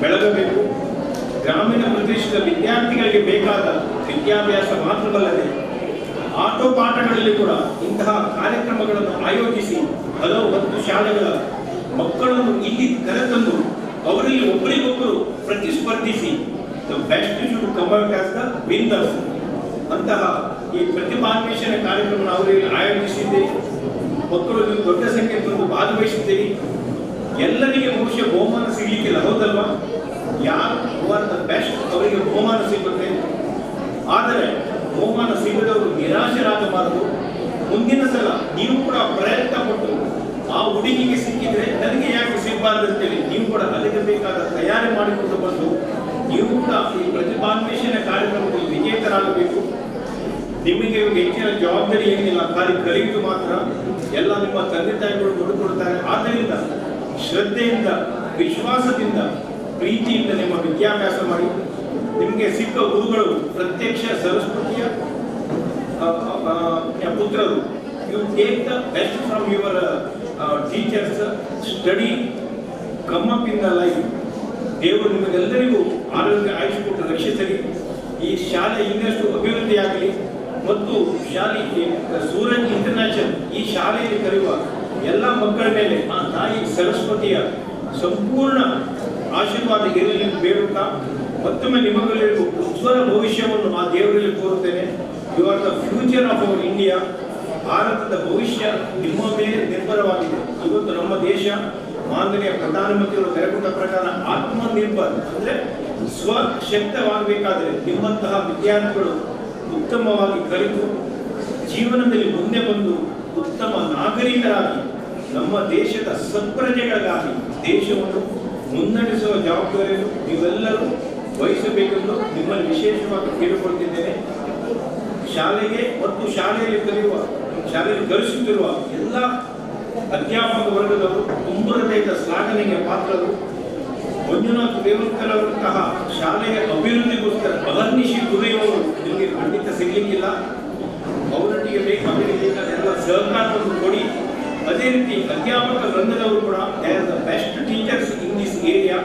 ಬೆಳಗಬೇಕು. ಗ್ರಾಮೀಣ ಪ್ರದೇಶದ ವಿದ್ಯಾರ್ಥಿಗಳಿಗೆ ಬೇಕಾದ ವಿದ್ಯಾಭ್ಯಾಸ ಮಾತ್ರವಲ್ಲದೆ ಆಟೋ ಪಾಠಗಳಲ್ಲಿ ಕೂಡ ಇಂತಹ ಕಾರ್ಯಕ್ರಮಗಳನ್ನು ಆಯೋಜಿಸಿ ಹಲವು 10 ಶಾಲೆಗಳ ಮಕ್ಕಳನ್ನು ಇಲ್ಲಿ ಕರೆತಂದು ಅವರಲ್ಲಿ ಒಬ್ಬರಿಗೊಬ್ಬರು ಪ್ರತಿಸ್ಪರ್ಧಿಸಿ the best should come out as the winners ಅಂತಹ ಈ ಪ್ರತಿಭಾನ್ವೇಷಣೆ ಕಾರ್ಯಕ್ರಮ ಅವರಿಗೆ ಆಯೋಜಿಸಿದ್ದೇವೆ. ಮಕ್ಕಳು ನೀವು ದೊಡ್ಡ ಸಂಖ್ಯೆಯಲ್ಲಿ ಬಂದು ಭಾಗವಹಿಸಿದ್ದೀರಿ. ಎಲ್ಲರಿಗೆ ಬಹುಶಃ ಬಹುಮಾನ ಸಿಗಲಿಕ್ಕಿಲ್ಲ, ಹೌದಲ್ವಾ? ಯಾರು ಆರ್ ದ ಬೆಸ್ಟ್ ಅವರಿಗೆ ಬಹುಮಾನ ಸಿಗುತ್ತೆ. ಆದರೆ ಬಹುಮಾನ ಸಿಗದವರು ನಿರಾಶರಾಗಬಾರದು. ಮುಂದಿನ ಸಲ ನೀವು ಕೂಡ ಪ್ರಯತ್ನ ಪಟ್ಟು ಆ ಹುಡುಗಿಗೆ ಸಿಕ್ಕಿದ್ರೆ ನನಗೆ ಯಾಕೆ ಸಿಗಬಾರ್ದು ಅಂತೇಳಿ ನೀವು ಕೂಡ ಅದಕ್ಕೆ ಬೇಕಾದ ತಯಾರಿ ಮಾಡಿಕೊಂಡು ಬಂದು ನೀವು ಕೂಡ ಈ ಪ್ರತಿಭಾನ್ವೇಷಣೆ ಕಾರ್ಯಕ್ರಮದಲ್ಲಿ ವಿಜೇತರಾಗಬೇಕು. ನಿಮಗೆ ಹೆಚ್ಚಿನ ಜವಾಬ್ದಾರಿ ಏನಿಲ್ಲ, ಖಾಲಿ ಕಲಿಯುವುದು ಮಾತ್ರ. ಎಲ್ಲ ನಿಮ್ಮ ತಂದೆ ತಾಯಿಗಳು ನೋಡಿಕೊಡ್ತಾರೆ. ಆದ್ದರಿಂದ ಶ್ರದ್ಧೆಯಿಂದ, ವಿಶ್ವಾಸದಿಂದ, ಪ್ರೀತಿಯಿಂದ ನಿಮ್ಮ ವಿದ್ಯಾಭ್ಯಾಸ ಮಾಡಿ. ನಿಮಗೆ ಸಿಕ್ಕ ಗುರುಗಳು ಪ್ರತ್ಯಕ್ಷ ಸರಸ್ವತಿಯ ಪುತ್ರರು. You take the best from your teachers, study, come up in the life. ದೇವರು ನಿಮಗೆಲ್ಲರಿಗೂ ಆರೋಗ್ಯ ಆಯುಷ್ ಕೊಟ್ಟು ರಕ್ಷಿಸಲಿ. ಈ ಶಾಲೆ ಇನ್ನಷ್ಟು ಅಭಿವೃದ್ಧಿಯಾಗಲಿ ಮತ್ತು ಶಾಲೆ ಸೂರಜ್ ಇಂಟರ್ನ್ಯಾಷನಲ್ ಈ ಶಾಲೆಯಲ್ಲಿ ಕಲಿಯುವ ಎಲ್ಲ ಮಕ್ಕಳ ಮೇಲೆ ಆ ತಾಯಿ ಸರಸ್ವತಿಯ ಸಂಪೂರ್ಣ ಆಶೀರ್ವಾದ ಇರಲಿ ಬೇಡುತ್ತಾ ಮತ್ತೊಮ್ಮೆ ನಿಮಗೆಲ್ಲರಿಗೂ ಉಜ್ವಲ ಭವಿಷ್ಯವನ್ನು ಆ ದೇವರಲ್ಲಿ ಕೋರುತ್ತೇನೆ. You are the future of our India. ಭಾರತದ ಭವಿಷ್ಯ ನಿಮ್ಮ ಮೇಲೆ ನಿರ್ಭರವಾಗಿದೆ. ಇವತ್ತು ನಮ್ಮ ದೇಶ ಮಾನನೀಯ ಪ್ರಧಾನಮಂತ್ರಿಗಳು ಕರೆಕೊಟ್ಟ ಪ್ರಕಾರ ಆತ್ಮನಿರ್ಭರ್ ಅಂದರೆ ಸ್ವಶಕ್ತವಾಗಬೇಕಾದರೆ ನಿಮ್ಮಂತಹ ವಿದ್ಯಾರ್ಥಿಗಳು ಉತ್ತಮವಾಗಿ ಕಲಿತು ಜೀವನದಲ್ಲಿ ಮುಂದೆ ಬಂದು ಉತ್ತಮ ನಾಗರಿಕರಾಗಿ ನಮ್ಮ ದೇಶದ ಸತ್ಪ್ರಜೆಗಳಿಗಾಗಿ ದೇಶವನ್ನು ಮುನ್ನಡೆಸುವ ಜವಾಬ್ದಾರಿಯನ್ನು ನೀವೆಲ್ಲರೂ ವಹಿಸಬೇಕೆಂದು ನಿಮ್ಮಲ್ಲಿ ವಿಶೇಷವಾಗಿ ಕೇಳಿಕೊಳ್ತಿದ್ದೇನೆ. ಶಾಲೆಗೆ ಮತ್ತು ಶಾಲೆಯಲ್ಲಿ ಕಲಿಸುತ್ತಿರುವ ಎಲ್ಲ ಅಧ್ಯಾಪಕ ವರ್ಗದವರು ತುಂಬ ಹೃದಯದ ಶ್ಲಾಘನೆಗೆ ಪಾತ್ರರು. ಮಂಜುನಾಥ್ ರೇವಲ್ಕರ್ ಅವರಂತಹ ಶಾಲೆಯ ಅಭಿವೃದ್ಧಿಗೋಸ್ಕರ ಅಹರ್ನಿಶಿ ದುಡಿಯುವವರು ನಿಮಗೆ ಖಂಡಿತ ಸಿಗಲಿಕ್ಕಿಲ್ಲ. ಅವರೊಟ್ಟಿಗೆ ಅವರಿಗೆ ಬೇಕಾದ ಎಲ್ಲ ಸಹಕಾರವನ್ನು ಕೊಡಿ. ಅದೇ ರೀತಿ ಅಧ್ಯಾಪಕ ವೃಂದದವರು ಕೂಡ they are the best teachers in this area.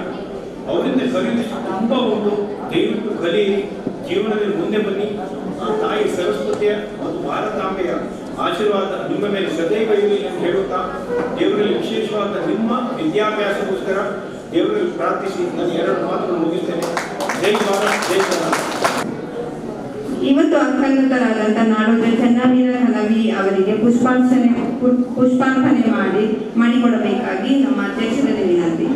ಅವರಿಂದ ಕಲಿಯುವುದು ತುಂಬ ಉಂಟು. ದಯವಿಟ್ಟು ಕಲಿಯಿರಿ, ಜೀವನದಲ್ಲಿ ಮುಂದೆ ಬನ್ನಿ. ಆ ತಾಯಿ ಸರಸ್ವತಿಯ ಮತ್ತು ಭಾರತಾಂಬೆಯ ಆಶೀರ್ವಾದ ನಿಮ್ಮ ಮೇಲೆ ಸದೈವ ಇರಲಿ ಅಂತ ಹೇಳುತ್ತಾ ದೇವರಲ್ಲಿ ವಿಶೇಷವಾದ ನಿಮ್ಮ ವಿದ್ಯಾಭ್ಯಾಸಕ್ಕೋಸ್ಕರ ದೇವರಲ್ಲಿ ಪ್ರಾರ್ಥಿಸಿ ನಾನು 2 ಮಾತುಗಳು ಮುಗಿಸ್ತೇನೆ. ಜೈ ಭಾರತ್, ಜೈ ಕರ್ನಾಟಕ. ಇವತ್ತು ಅಂಕಗತರಾದಂಥ ನಾಡೋಜ ಚೆನ್ನವೀರ ಹಲವಿ ಅವರಿಗೆ ಪುಷ್ಪಾರ್ಪಣೆ ಮಾಡಿಕೊಡಬೇಕಾಗಿ ನಮ್ಮ ಅಧ್ಯಕ್ಷರಲ್ಲಿ ವಿನಂತಿ.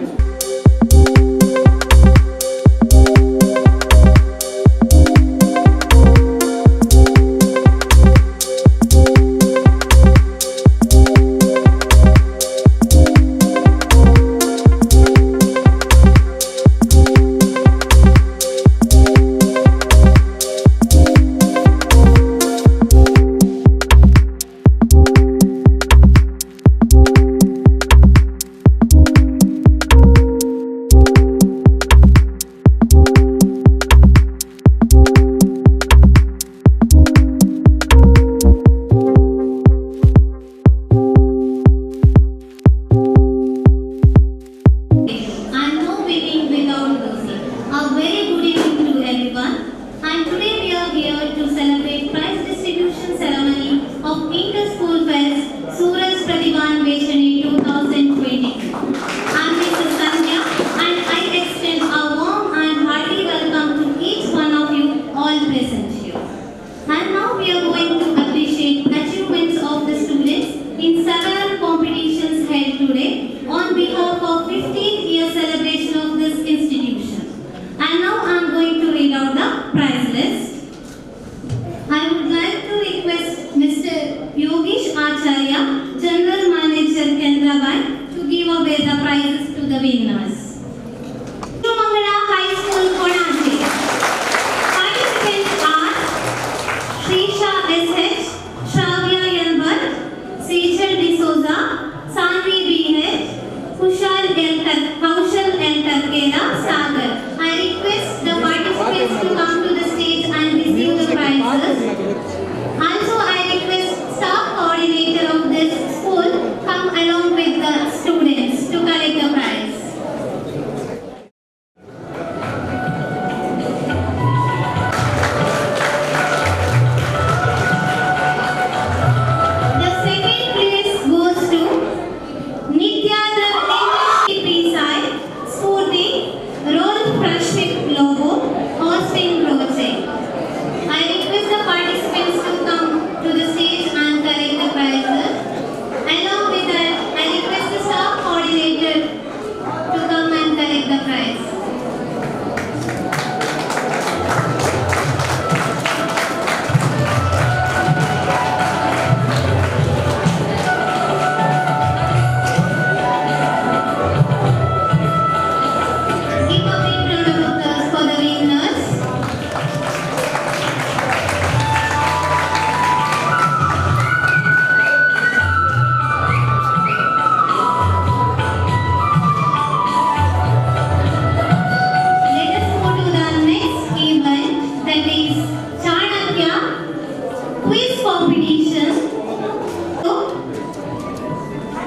competition,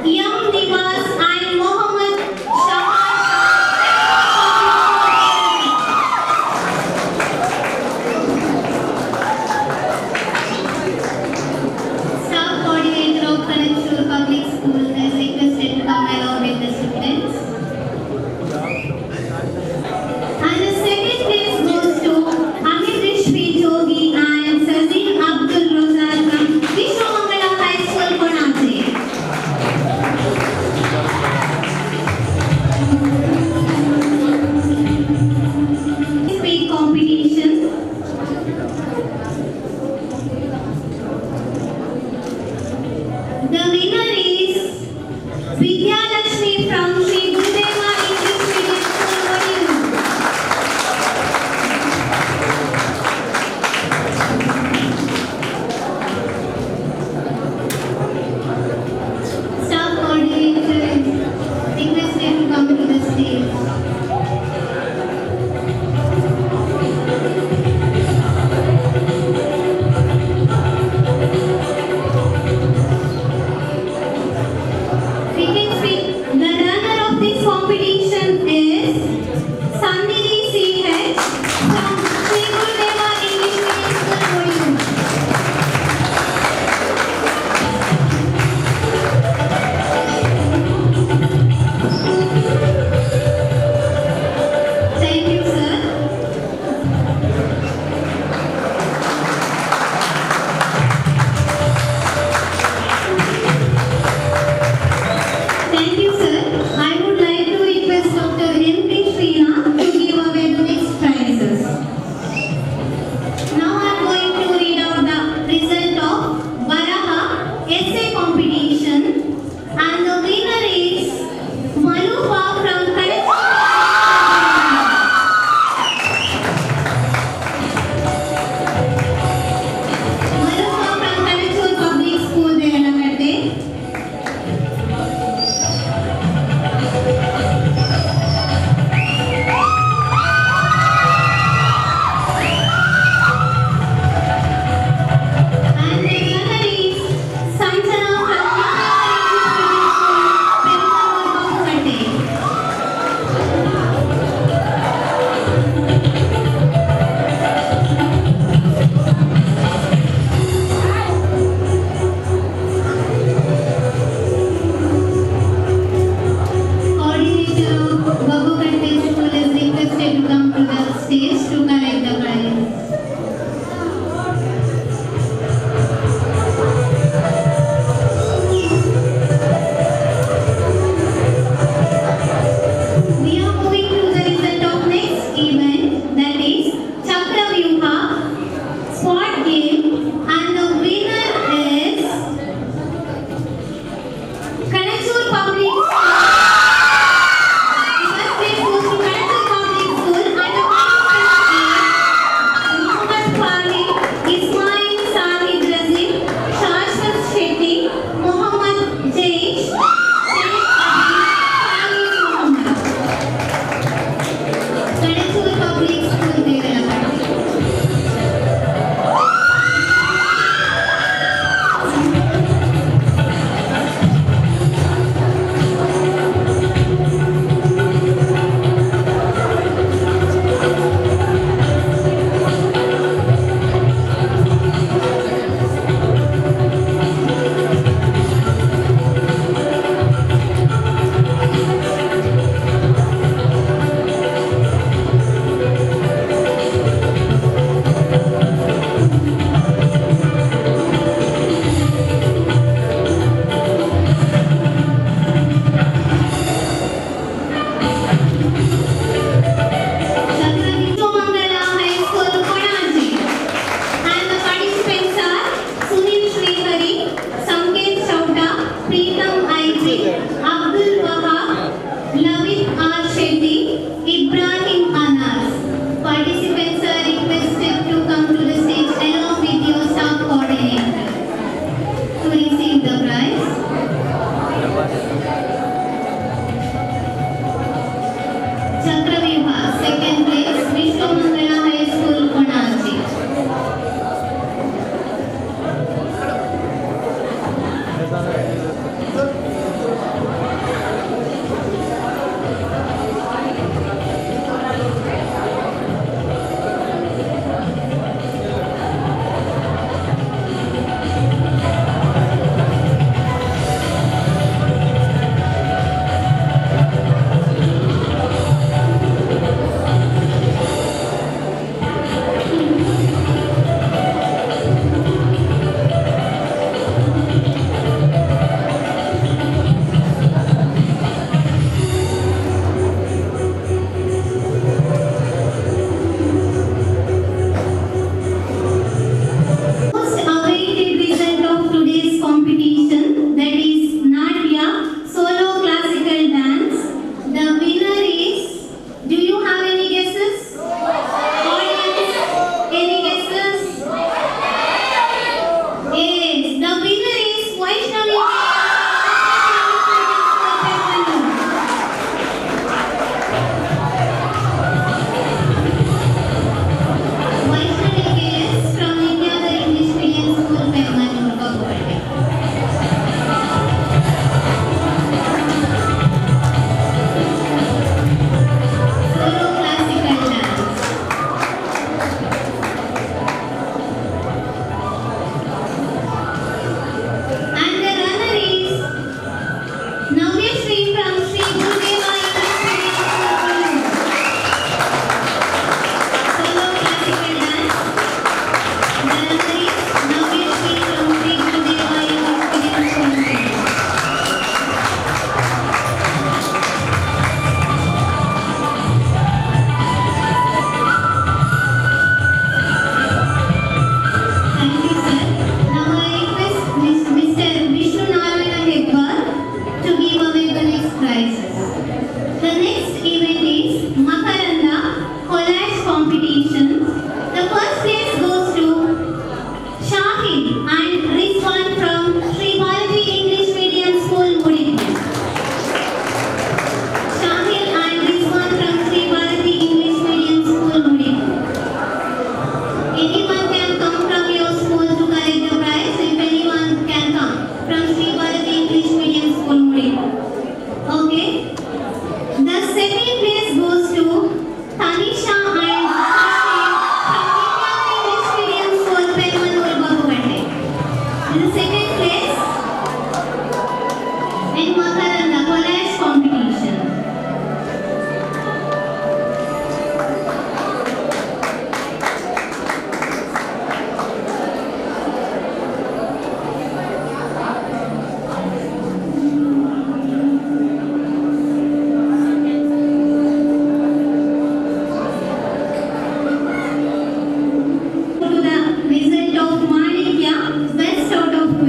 Yam Nivas and Mohammed Staff coordinator of Kanachur Public School is requested to come along with the students. And the second place goes to Amit Rishwi Jogi and Sazim Abdul Razak from Vishwamangala High School, Konate. Shahid and Rizwan from Sri Bharati English Medium School, Mudipur. Shahid and Rizwan from Sri Bharati English Medium School, Mudipur. Anyone can come from your school to collect the prize. If anyone can come from Sri Bharati English Medium School, Mudipur. Okay. The second place goes to Tanisha and Ashwin from English Medium School, Perumanur, Bagupatti. The second place in Makaranda college competition. To the result of Manikya, best out of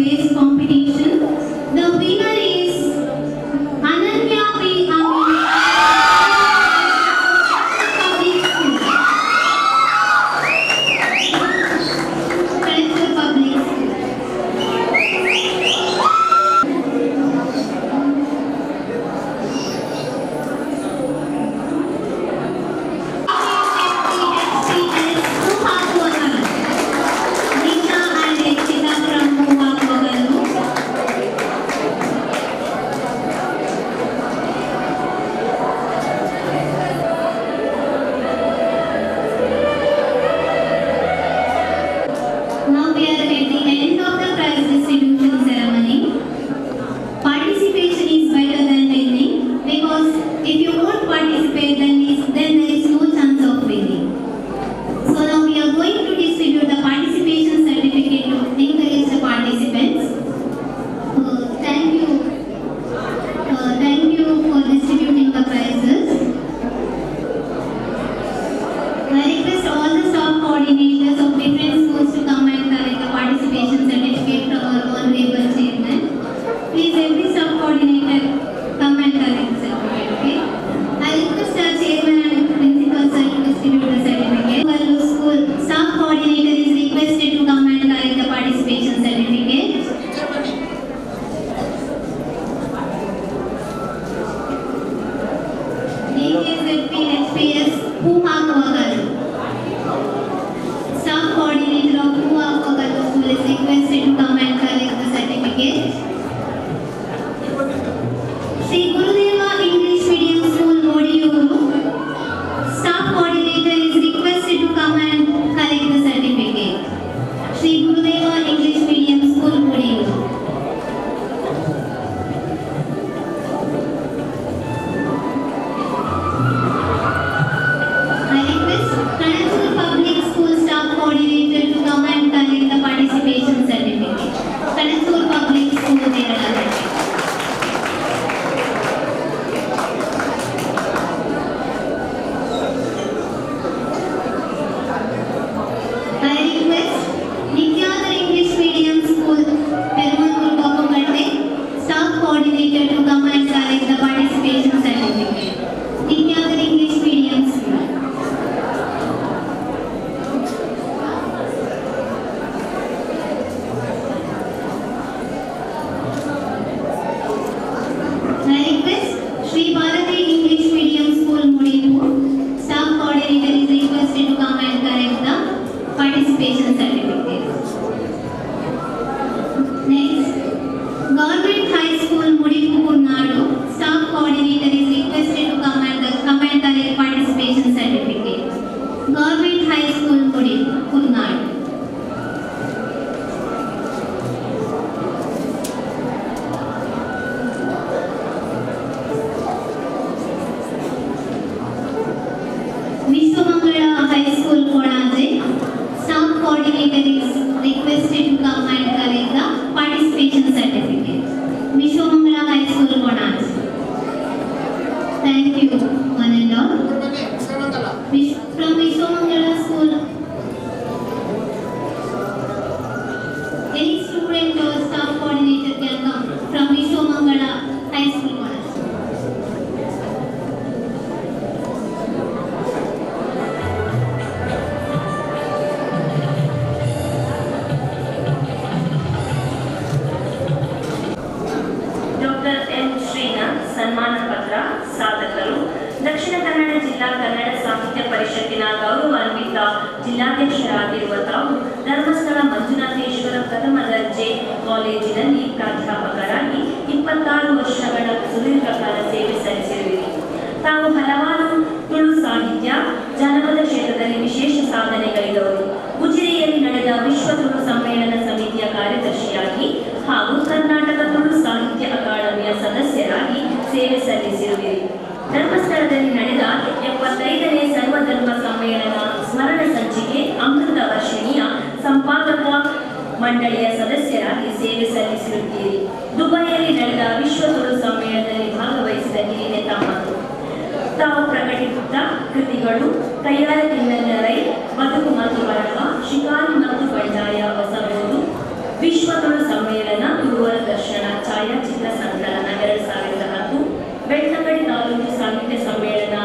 ಜಿಲ್ಲಾ ಕನ್ನಡ ಸಾಹಿತ್ಯ ಪರಿಷತ್ತಿನ ಗೌರವಾನ್ವಿತ ಜಿಲ್ಲಾಧ್ಯಕ್ಷರಾಗಿರುವ ತಾವು ಧರ್ಮಸ್ಥಳ ಮಂಜುನಾಥೇಶ್ವರ ಪ್ರಥಮ ದರ್ಜೆ ಕಾಲೇಜಿನಲ್ಲಿ ಪ್ರಾಧ್ಯಾಪಕರಾಗಿ 26 ವರ್ಷಗಳ ಸುದೀರ್ಘ ಕಾಲ ಸೇವೆ ಸಲ್ಲಿಸಿರುವಿರಿ. ತಾವು ಹಲವಾರು ತುಳು ಸಾಹಿತ್ಯ, ಜಾನಪದ ಕ್ಷೇತ್ರದಲ್ಲಿ ವಿಶೇಷ ಸಾಧನೆಗೈದವರು. ಉಜಿರೆಯಲ್ಲಿ ನಡೆದ ವಿಶ್ವ ತುಳು ಸಮ್ಮೇಳನ ಸಮಿತಿಯ ಕಾರ್ಯದರ್ಶಿಯಾಗಿ ಹಾಗೂ ಕರ್ನಾಟಕ ತುಳು ಸಾಹಿತ್ಯ ಅಕಾಡೆಮಿಯ ಸದಸ್ಯರಾಗಿ ಸೇವೆ ಸಲ್ಲಿಸಿರುವಿರಿ. ಧರ್ಮಸ್ಥಳದಲ್ಲಿ ನಡೆದ 75ನೇ ಸರ್ವಧರ್ಮ ಸಮ್ಮೇಳನ ಸ್ಮರಣ ಸಂಚಿಕೆ ಅಮೃತ ವರ್ಷಿಣಿಯ ಸಂಪಾದಕ ಮಂಡಳಿಯ ಸದಸ್ಯರಾಗಿ ಸೇವೆ ಸಲ್ಲಿಸಿರುತ್ತೀರಿ. ದುಬೈಯಲ್ಲಿ ನಡೆದ ವಿಶ್ವ ತುಳು ಸಮ್ಮೇಳನದಲ್ಲಿ ಭಾಗವಹಿಸಿದ ಹಿರಿಮೆ ತಮ್ಮದು. ತಾವು ಪ್ರಕಟಿಸಿದ ಕೃತಿಗಳು ಕೈಯಾರ ತಿನ್ನರೈ, ಬದುಕು ಮತ್ತು ಬರಹ, ಶಿಕಾರಿ ಮತ್ತು ಬಂಡಾಯ ಹೊಸಬರು, ವಿಶ್ವ ತುಳು ಸಮ್ಮೇಳನ, ತುಳುವರ ದರ್ಶನ ಛಾಯಾಚಿತ್ರ ಸಂಕಲನ 2010, ಬೆಳ್ತಂಗಡಿ ತಾಲೂಕು ಸಾಹಿತ್ಯ ಸಮ್ಮೇಳನ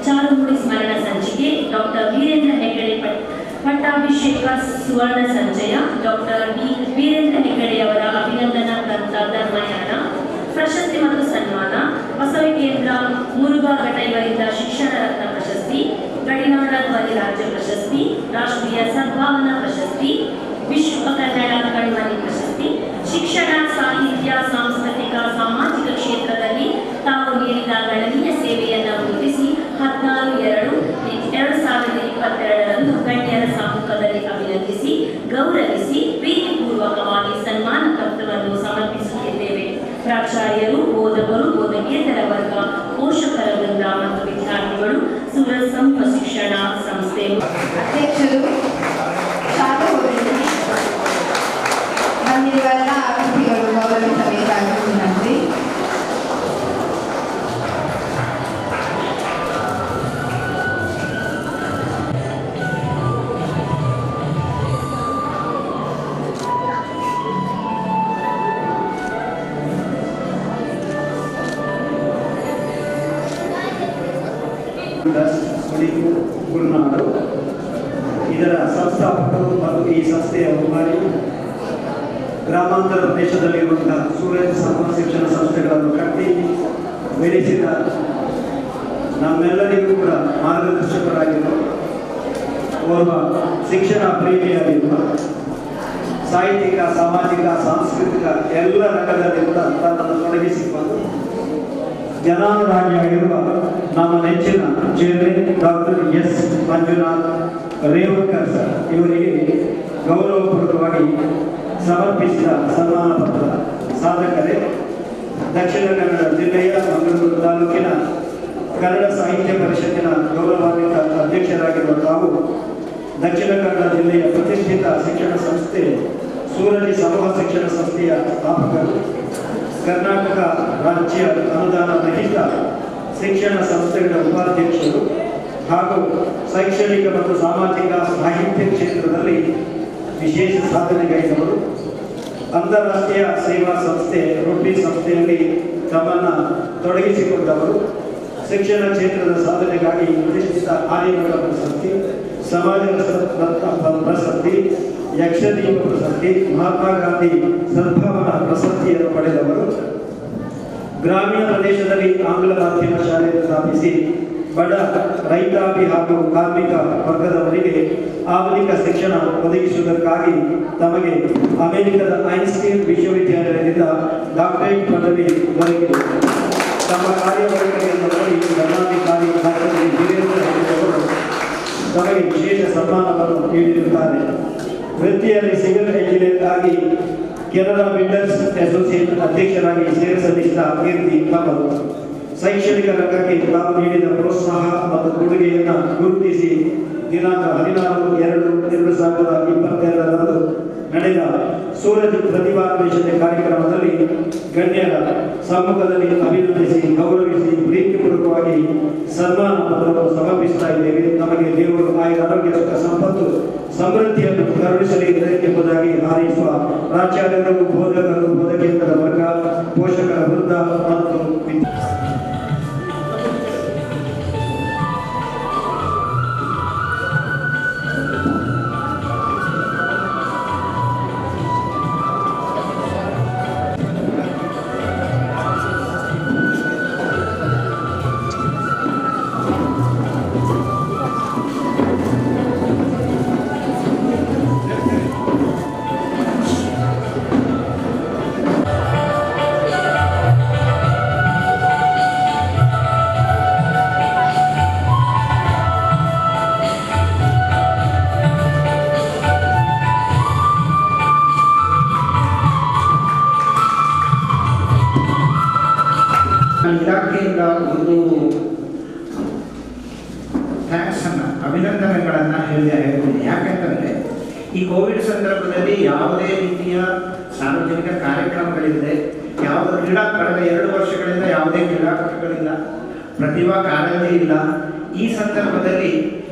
ಚಾರುಮುಡಿ ಸ್ಮರಣ ಸಂಚಿಕೆ, ಡಾಕ್ಟರ್ ವೀರೇಂದ್ರ ಹೆಗಡೆ ಪಟ್ಟಾಭಿಷೇಕ ಸುವರ್ಣ ಸಂಚಯ, ಡಾಕ್ಟರ್ ವೀರೇಂದ್ರ ಹೆಗಡೆಯವರ ಅಭಿನಂದನಾ ಗ್ರಂಥ ಧರ್ಮಯಾನ ಪ್ರಶಸ್ತಿ ಮತ್ತು ಸನ್ಮಾನ, ಬಸವಕೇಂದ್ರ ಮುರುಘಾ ಘಟೈವರಿಂದ ಶಿಕ್ಷಣ ರತ್ನ ಪ್ರಶಸ್ತಿ, ಗಡಿನಾಡ ಧ್ವನಿ ರಾಜ್ಯ ಪ್ರಶಸ್ತಿ, ರಾಷ್ಟ್ರೀಯ ಸದ್ಭಾವನಾ ಪ್ರಶಸ್ತಿ, ವಿಶ್ವ ಕನ್ನಡ ಕಣ್ಮಣಿ ಪ್ರಶಸ್ತಿ, ಶಿಕ್ಷಣ, ಸಾಹಿತ್ಯ, ಸಾಂಸ್ಕೃತಿಕ, ಸಾಮಾಜಿಕ ಕ್ಷೇತ್ರದಲ್ಲಿ ತಾವು ನೀಡಿದ ಗಣನೀಯ ಸೇವೆಯನ್ನು ಗುರುತಿಸಿ 14/2/2022ರಂದು ಗಣ್ಯರ ಸಮ್ಮುಖದಲ್ಲಿ ಅಭಿನಂದಿಸಿ ಗೌರವಿಸಿ ಪ್ರೀತಿಪೂರ್ವಕವಾಗಿ ಸನ್ಮಾನ ಪತ್ರವನ್ನು ಸಮರ್ಪಿಸುತ್ತಿದ್ದೇವೆ. ಪ್ರಾಚಾರ್ಯರು, ಬೋಧಕರು, ಬೋಧಕೇತರ ವರ್ಗ, ಪೋಷಕರ ವೃಂದ ಮತ್ತು ವಿದ್ಯಾರ್ಥಿಗಳು, ಸೂರತ್ ಸಮೂಹ ಶಿಕ್ಷಣ ಸಂಸ್ಥೆ ಅಧ್ಯಕ್ಷರು, ಶಾಲಾ ಬಂದಿರುವ ಎಲ್ಲ ಅತಿಥಿಗಳು ಗೌರವಿಸಬೇಕಾಗಿ ವಿನಂತಿ. ಗುರುನಾಡು ಇದರ ಸಂಸ್ಥಾಪಕರು ಮತ್ತು ಈ ಸಂಸ್ಥೆಯ ರೂವಾರಿ ಗ್ರಾಮಾಂತರ ಪ್ರದೇಶದಲ್ಲಿರುವಂತಹ ಸೂರತ್ ಸಮೂಹ ಶಿಕ್ಷಣ ಸಂಸ್ಥೆಗಳನ್ನು ಕಟ್ಟಿ ಬೆಳೆಸಿದ ನಮ್ಮೆಲ್ಲರಿಗೂ ಕೂಡ ಮಾರ್ಗದರ್ಶಕರಾಗಿರುವ ಓರ್ವ ಶಿಕ್ಷಣ ಪ್ರೇಮಿಯಾಗಿರುವ ಸಾಹಿತ್ಯಿಕ, ಸಾಮಾಜಿಕ, ಸಾಂಸ್ಕೃತಿಕ ಎಲ್ಲ ರಂಗದಲ್ಲಿ ಕೂಡ ತನ್ನನ್ನು ತೊಡಗಿಸಿಕೊಂಡು ಜನಾನುರಾಗಿಯಾಗಿರುವ ನಮ್ಮ ನೆಚ್ಚಿನ chairman doctor S Manjunath Revakar sir ಇವರಿಗೆ ಗೌರವಪೂರ್ವಕವಾಗಿ ಸಮರ್ಪಿಸಿದ ಸನ್ಮಾನ ಪತ್ರ ಸಾಧಕರೇ, ದಕ್ಷಿಣ ಕನ್ನಡ ಜಿಲ್ಲೆಯ ಮಂಗಳೂರು ತಾಲೂಕಿನ ಕನ್ನಡ ಸಾಹಿತ್ಯ ಪರಿಷತ್ತಿನ ಗೌರವಾನ್ವಿತ ಅಧ್ಯಕ್ಷರಾಗಿರುವ ತಾವು, ದಕ್ಷಿಣ ಕನ್ನಡ ಜಿಲ್ಲೆಯ ಪ್ರತಿಷ್ಠಿತ ಶಿಕ್ಷಣ ಸಂಸ್ಥೆ ಸೂರಜಿ ಸಮೂಹ ಶಿಕ್ಷಣ ಸಂಸ್ಥೆಯ ಸ್ಥಾಪಕರು, ಕರ್ನಾಟಕ ರಾಜ್ಯ ಅನುದಾನ ರಹಿತ ಶಿಕ್ಷಣ ಸಂಸ್ಥೆಗಳ ಉಪಾಧ್ಯಕ್ಷರು ಹಾಗೂ ಶೈಕ್ಷಣಿಕ ಮತ್ತು ಸಾಮಾಜಿಕ ಸಾಹಿತ್ಯ ಕ್ಷೇತ್ರದಲ್ಲಿ ವಿಶೇಷ ಸಾಧನೆಗೈದವರು, ಅಂತಾರಾಷ್ಟ್ರೀಯ ಸೇವಾ ಸಂಸ್ಥೆ ರೋಟರಿ ಸಂಸ್ಥೆಯಲ್ಲಿ ತಮ್ಮನ್ನು ತೊಡಗಿಸಿಕೊಂಡವರು, ಶಿಕ್ಷಣ ಕ್ಷೇತ್ರದ ಸಾಧನೆಗಾಗಿ ಪ್ರತಿಷ್ಠಿತ ಆರ್ಯಗಳ ಪ್ರಶಸ್ತಿ, ಸಮಾಜ ರತ್ನ ಪ್ರಶಸ್ತಿ, ಯಕ್ಷದೀಪ ಪ್ರಶಸ್ತಿ, ಮಹಾತ್ಮ ಗಾಂಧಿ ಸದ್ಭಾವನಾ ಪ್ರಶಸ್ತಿಯನ್ನು ಪಡೆದವರು, ಗ್ರಾಮೀಣ ಪ್ರದೇಶದಲ್ಲಿ ಆಂಗ್ಲ ಮಾಧ್ಯಮ ಶಾಲೆಯನ್ನು ಸ್ಥಾಪಿಸಿ ಬಡ ರೈತಾಪಿ ಹಾಗೂ ಕಾರ್ಮಿಕ ವರ್ಗದವರಿಗೆ ಆಧುನಿಕ ಶಿಕ್ಷಣ ಒದಗಿಸುವುದಕ್ಕಾಗಿ ತಮಗೆ ಅಮೆರಿಕದ ಐನ್ಸ್ಟೀನ್ ವಿಶ್ವವಿದ್ಯಾಲಯದಿಂದ ಡಾಕ್ಟರೇಟ್ ಪದವಿ ದೊರಕಿದೆ. ತಮ್ಮ ಕಾರ್ಯವೈಖರಿಯನ್ನು ನೋಡಿ ಧರ್ಮಾಧಿಕಾರಿ ಡಾಕ್ಟರ್ ವೀರೇಂದ್ರ ಹೆಗಡೆಯವರು ತಮಗೆ ವಿಶೇಷ ಸನ್ಮಾನವನ್ನು ನೀಡಿರುತ್ತಾರೆ. ವೃತ್ತಿಯಲ್ಲಿ ಸಿವಿಲ್ ಇಂಜಿನಿಯರ್ ಆಗಿ ಕೆನರಾ ಬಿಲ್ಡರ್ಸ್ ಅಸೋಸಿಯೇಷನ್ ಅಧ್ಯಕ್ಷರಾಗಿ ಸೇವೆ ಸಲ್ಲಿಸಿದ ಕೀರ್ತಿ ತಮ್ಮದು. ಶೈಕ್ಷಣಿಕ ರಂಗಕ್ಕೆ ತಾವು ನೀಡಿದ ಪ್ರೋತ್ಸಾಹ ಮತ್ತು ಕೊಡುಗೆಯನ್ನು ಗುರುತಿಸಿ ದಿನಾಂಕ 16/2/2022ರಂದು ನಡೆದ ಸೂರಜ್ ಪ್ರತಿಭಾನ್ವೇಷಣೆ ಕಾರ್ಯಕ್ರಮದಲ್ಲಿ ಗಣ್ಯರ ಸಮ್ಮುಖದಲ್ಲಿ ಅಭಿನಂದಿಸಿ ಗೌರವಿಸಿ ಪ್ರೀತಿಪೂರ್ವಕವಾಗಿ ಸನ್ಮಾನ ಪತ್ರವನ್ನು ಸಮರ್ಪಿಸ್ತಾ ಇದ್ದೇವೆ. ನಮಗೆ ದೇವರು ಆಯುರ, ಆರೋಗ್ಯ, ಸುಖ, ಸಂಪತ್ತು, ಸಮೃದ್ಧಿಯನ್ನು ಕರುಣಿಸಲಿ ಎಂಬುದಾಗಿ ಹಾರೈಸುವ ಪ್ರಾಚಾರ್ಯರು, ಬೋಧಕರು, ಬೋಧಕೇತರ ವರ್ಗ, ಪೋಷಕರ ವೃಂದ ಮತ್ತು ಇಲಾಖೆಯಿಂದ ಒಂದು ಥ್ಯಾಂಕ್ಸನ್ನು, ಅಭಿನಂದನೆಗಳನ್ನು ಹೇಳ್ತೀನಿ. ಯಾಕೆಂತಂದರೆ ಈ ಕೋವಿಡ್ ಸಂದರ್ಭದಲ್ಲಿ ಯಾವುದೇ ರೀತಿಯ ಸಾರ್ವಜನಿಕ ಕಾರ್ಯಕ್ರಮಗಳಿದೆ, ಯಾವುದೇ ಕಳೆದ 2 ವರ್ಷಗಳಿಂದ ಯಾವುದೇ ಕ್ರೀಡಾಪಟುಗಳಿಲ್ಲ, ಪ್ರತಿಭಾ ಕಾರಂಜಿ ಇಲ್ಲ. ಈ ಸಂದರ್ಭದಲ್ಲಿ